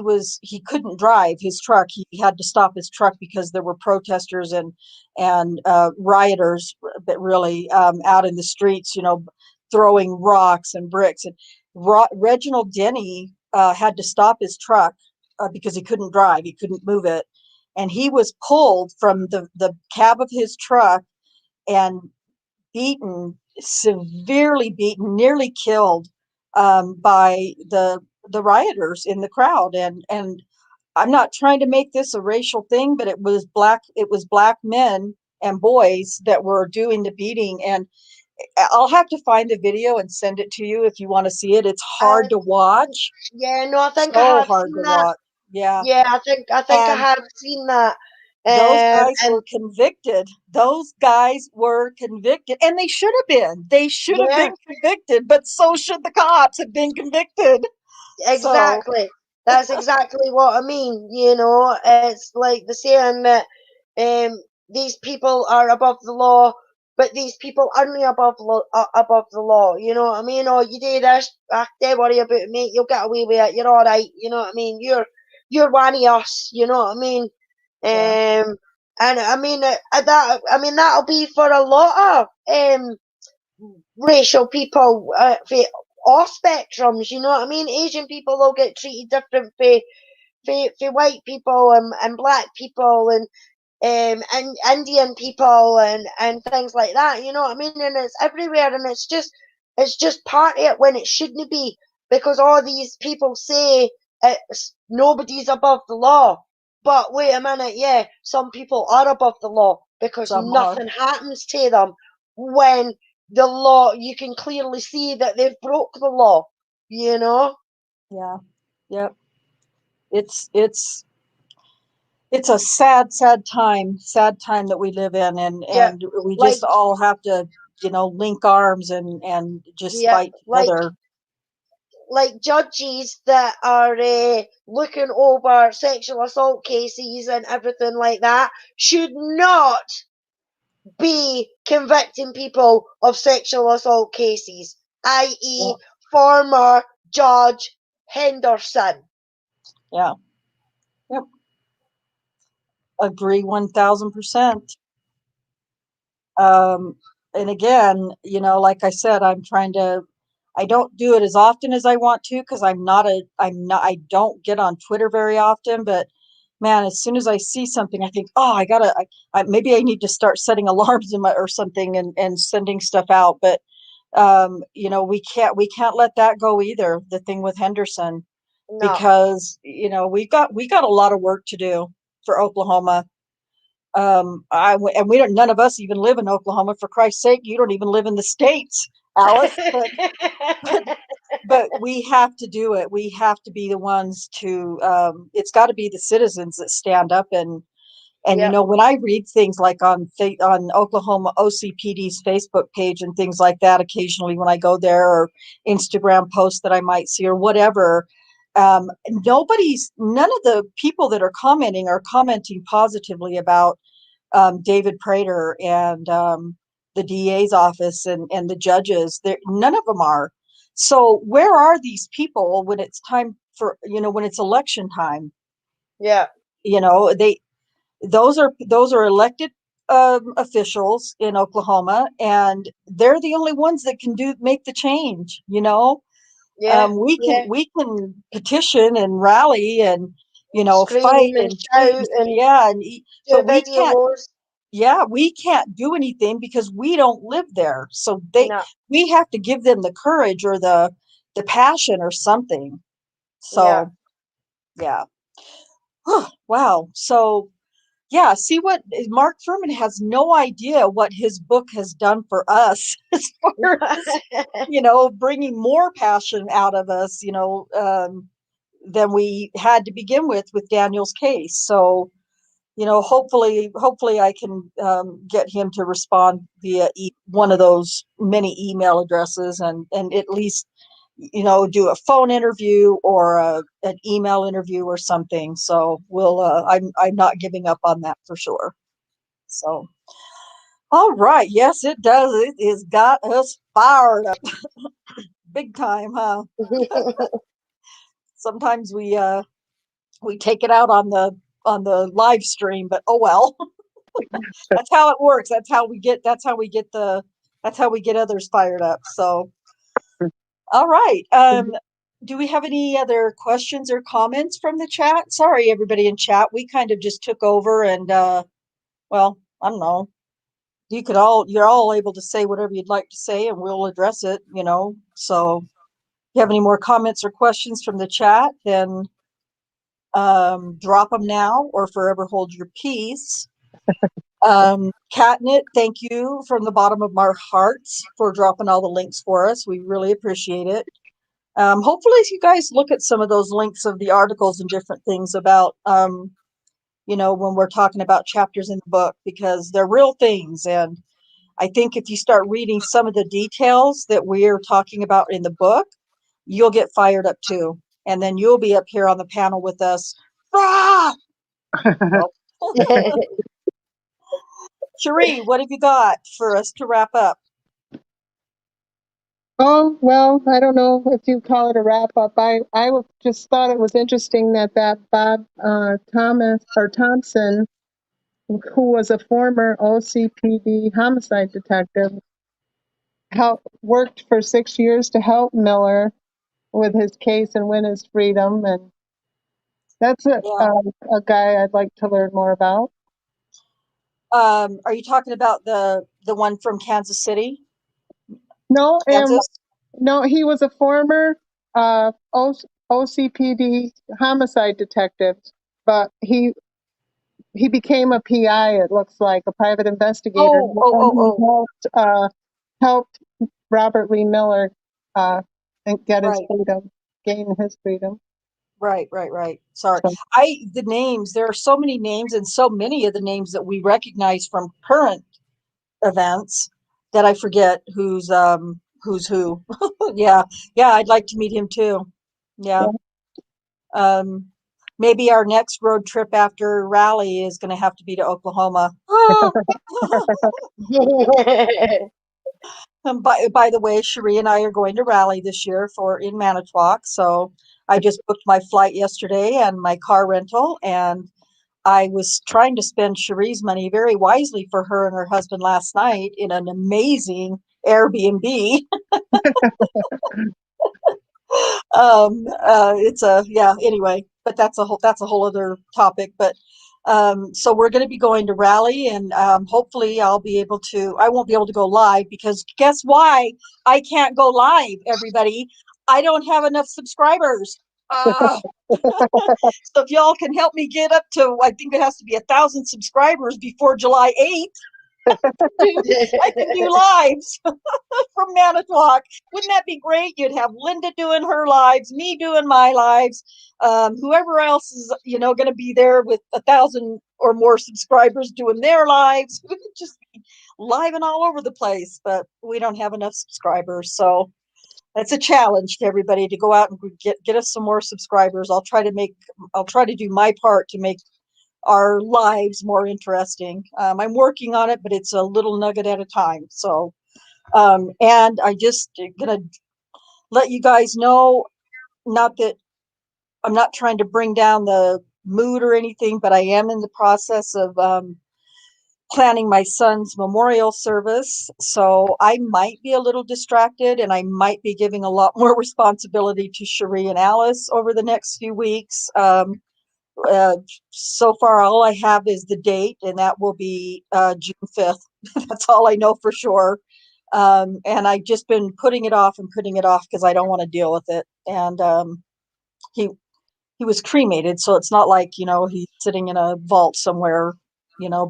couldn't drive his truck. He had to stop his truck because there were protesters and rioters, but really out in the streets, throwing rocks and bricks. And Reginald Denny had to stop his truck because he couldn't drive, he couldn't move it, and he was pulled from the cab of his truck and beaten, severely beaten, nearly killed by the rioters in the crowd. And I'm not trying to make this a racial thing, but it was black men and boys that were doing the beating. And I'll have to find the video and send it to you if you want to see it. It's Uh, hard to watch, yeah, no, I think I so have hard seen to that. watch. Yeah. Yeah, I think I And have seen that. those guys And were convicted. Those guys were convicted, and they should have been. They should have yeah, been convicted, but so should the cops have been convicted. So, exactly. That's exactly what I mean. You know, it's like the saying that these people are above the law, but these people aren't above the law. You know what I mean? Or you do this, don't worry about it, mate. You'll get away with it. You're all right. You know what I mean? You're one of us. You know what I mean? yeah, And I mean that'll be for a lot of racial people for all spectrums. You know what I mean? Asian people will get treated different for white people and black people and Indian people and things like that. You know what I mean? And it's everywhere, and it's just part of it when it shouldn't be, because all these people say nobody's above the law. But wait a minute, yeah, some people are above the law because some are. nothing happens to them when the law, you can clearly see that they've broke the law, you know? Yeah, yep. It's it's a sad time that we live in, and Yeah, we like, just all have to, link arms and just yeah, fight like together. judges that are looking over sexual assault cases and everything like that should not be convicting people of sexual assault cases, Yeah, i.e., former Judge Henderson. yeah, yep. Agree 1000%. Um, and again, like I said, I don't do it as often as I want to, because I don't get on Twitter very often. But man, as soon as I see something, I think, oh, maybe I need to start setting alarms in my or something, and sending stuff out. But we can't let that go either. The thing with Henderson, No. because we got a lot of work to do for Oklahoma. And none of us even live in Oklahoma. For Christ's sake, you don't even live in the States, Alice. But but we have to do it. We have to be the ones to, it's got to be the citizens that stand up. And Yep. when I read things like on Oklahoma OCPD's Facebook page and things like that, occasionally when I go there, or Instagram posts that I might see or whatever, none of the people that are commenting positively about David Prater and the DA's office and the judges. None of them are. So where are these people when it's time for, when it's election time? Yeah. They those are elected officials in Oklahoma, and they're the only ones that can make the change. Yeah. Yeah. We can petition and rally and fight Scream and and tweet shout and do but we can't. videos. Yeah, we can't do anything because we don't live there. So No. we have to give them the courage or the passion or something. Yeah. So yeah. Wow. So yeah, see what Mark Furman has no idea what his book has done for us as far as, bringing more passion out of us, than we had to begin with Daniel's case. So, hopefully I can get him to respond via one of those many email addresses and at least, do a phone interview or an email interview or something. So I'm not giving up on that for sure. So, all right. Yes, it does. It has got us fired up big time, huh? Sometimes we take it out on the live stream, but oh well. That's how it works. That's how we get others fired up. So, all right. Do we have any other questions or comments from the chat? Sorry, everybody in chat. We kind of just took over and well, I don't know. You're all able to say whatever you'd like to say and we'll address it, So if you have any more comments or questions from the chat, then drop them now or forever hold your peace. Catnip, thank you from the bottom of our hearts for dropping all the links for us. We really appreciate it. Hopefully you guys look at some of those links of the articles and different things about, when we're talking about chapters in the book, because they're real things. And I think if you start reading some of the details that we're talking about in the book, you'll get fired up too. And then you'll be up here on the panel with us. Rah! Well, Cherie, what have you got for us to wrap up? Oh, well, I don't know if you call it a wrap up. Just thought it was interesting that Bob Thompson, who was a former OCPD homicide detective, worked for 6 years to help Miller with his case and win his freedom. And that's a guy I'd like to learn more about. Are you talking about the one from Kansas City? No, Kansas? no, he was a former OCPD homicide detective, but he became a PI. It looks like a private investigator. Oh. Helped Robert Lee Miller and get his Right. freedom, gain his freedom. Right. Sorry. So, The names, there are so many names and so many of the names that we recognize from current events that I forget who's who. Yeah. I'd like to meet him too. Yeah. Maybe our next road trip after rally is going to have to be to Oklahoma. By the way, Cherie and I are going to rally this year in Manitowoc. So I just booked my flight yesterday and my car rental, and I was trying to spend Cherie's money very wisely for her and her husband last night in an amazing Airbnb. Anyway, but that's a whole other topic. But so we're going to be going to rally, and hopefully I won't be able to go live, because guess why I can't go live, everybody? I don't have enough subscribers. So if y'all can help me get up to, I think it has to be 1,000 subscribers before July 8th. I can do lives from from Manitowoc. Wouldn't that be great? You'd have Linda doing her lives, me doing my lives, whoever else is, going to be there with 1,000 or more subscribers doing their lives. We could just be live and all over the place, but we don't have enough subscribers. So that's a challenge to everybody to go out and get us some more subscribers. I'll try to do my part to make our lives more interesting. I'm working on it, but it's a little nugget at a time. So, and I just gonna let you guys know, not that I'm not trying to bring down the mood or anything, but I am in the process of planning my son's memorial service. So I might be a little distracted, and I might be giving a lot more responsibility to Cherie and Alice over the next few weeks. Uh, so far, all I have is the date, and that will be June 5th. That's all I know for sure. And I've just been putting it off and putting it off because I don't want to deal with it. And he he was cremated, so it's not like, he's sitting in a vault somewhere,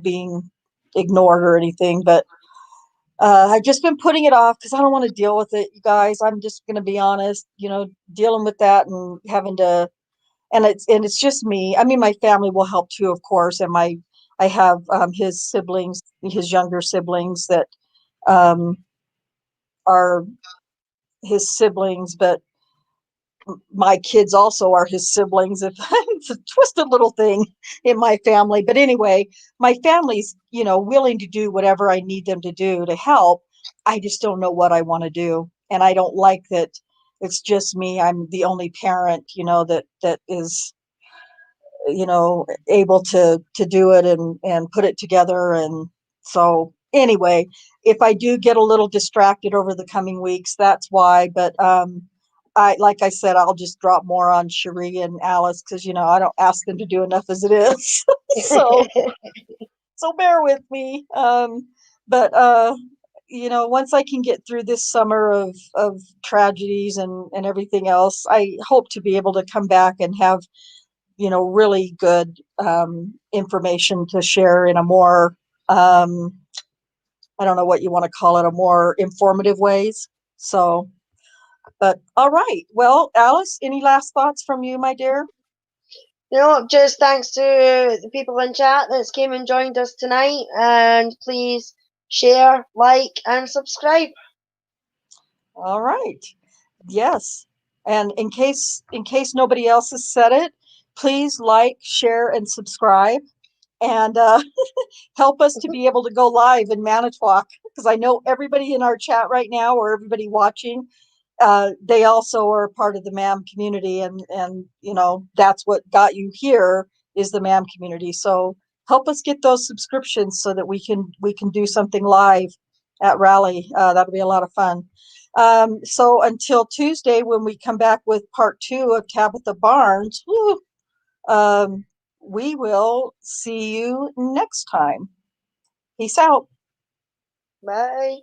being ignored or anything. But I've just been putting it off because I don't want to deal with it, you guys. I'm just going to be honest, dealing with that and having to, and it's just me. I mean, my family will help too, of course, and I have his siblings, his younger siblings that um, are his siblings, but my kids also are his siblings. It's a twisted little thing in my family. But anyway, my family's, willing to do whatever I need them to do to help. I just don't know what I want to do. And I don't like that it's just me. I'm the only parent, that is, able to do it and put it together. And so anyway, if I do get a little distracted over the coming weeks, that's why. But like I said, I'll just drop more on Cherie and Alice because I don't ask them to do enough as it is. so so bear with me. But once I can get through this summer of tragedies and everything else, I hope to be able to come back and have really good information to share in a more I don't know what you want to call it, a more informative ways. So, but all right. Well, Alice, any last thoughts from you, my dear? Just thanks to the people in chat that's came and joined us tonight, and please share, like, and subscribe. All right. Yes. And in case nobody else has said it, please like, share, and subscribe, and help us to be able to go live in Manitowoc, because I know everybody in our chat right now, or everybody watching, they also are part of the MAM community, and that's what got you here, is the MAM community. So help us get those subscriptions so that we can do something live at Rally. That'll be a lot of fun. So until Tuesday, when we come back with part 2 of Tabitha Barnes, we will see you next time. Peace out. Bye.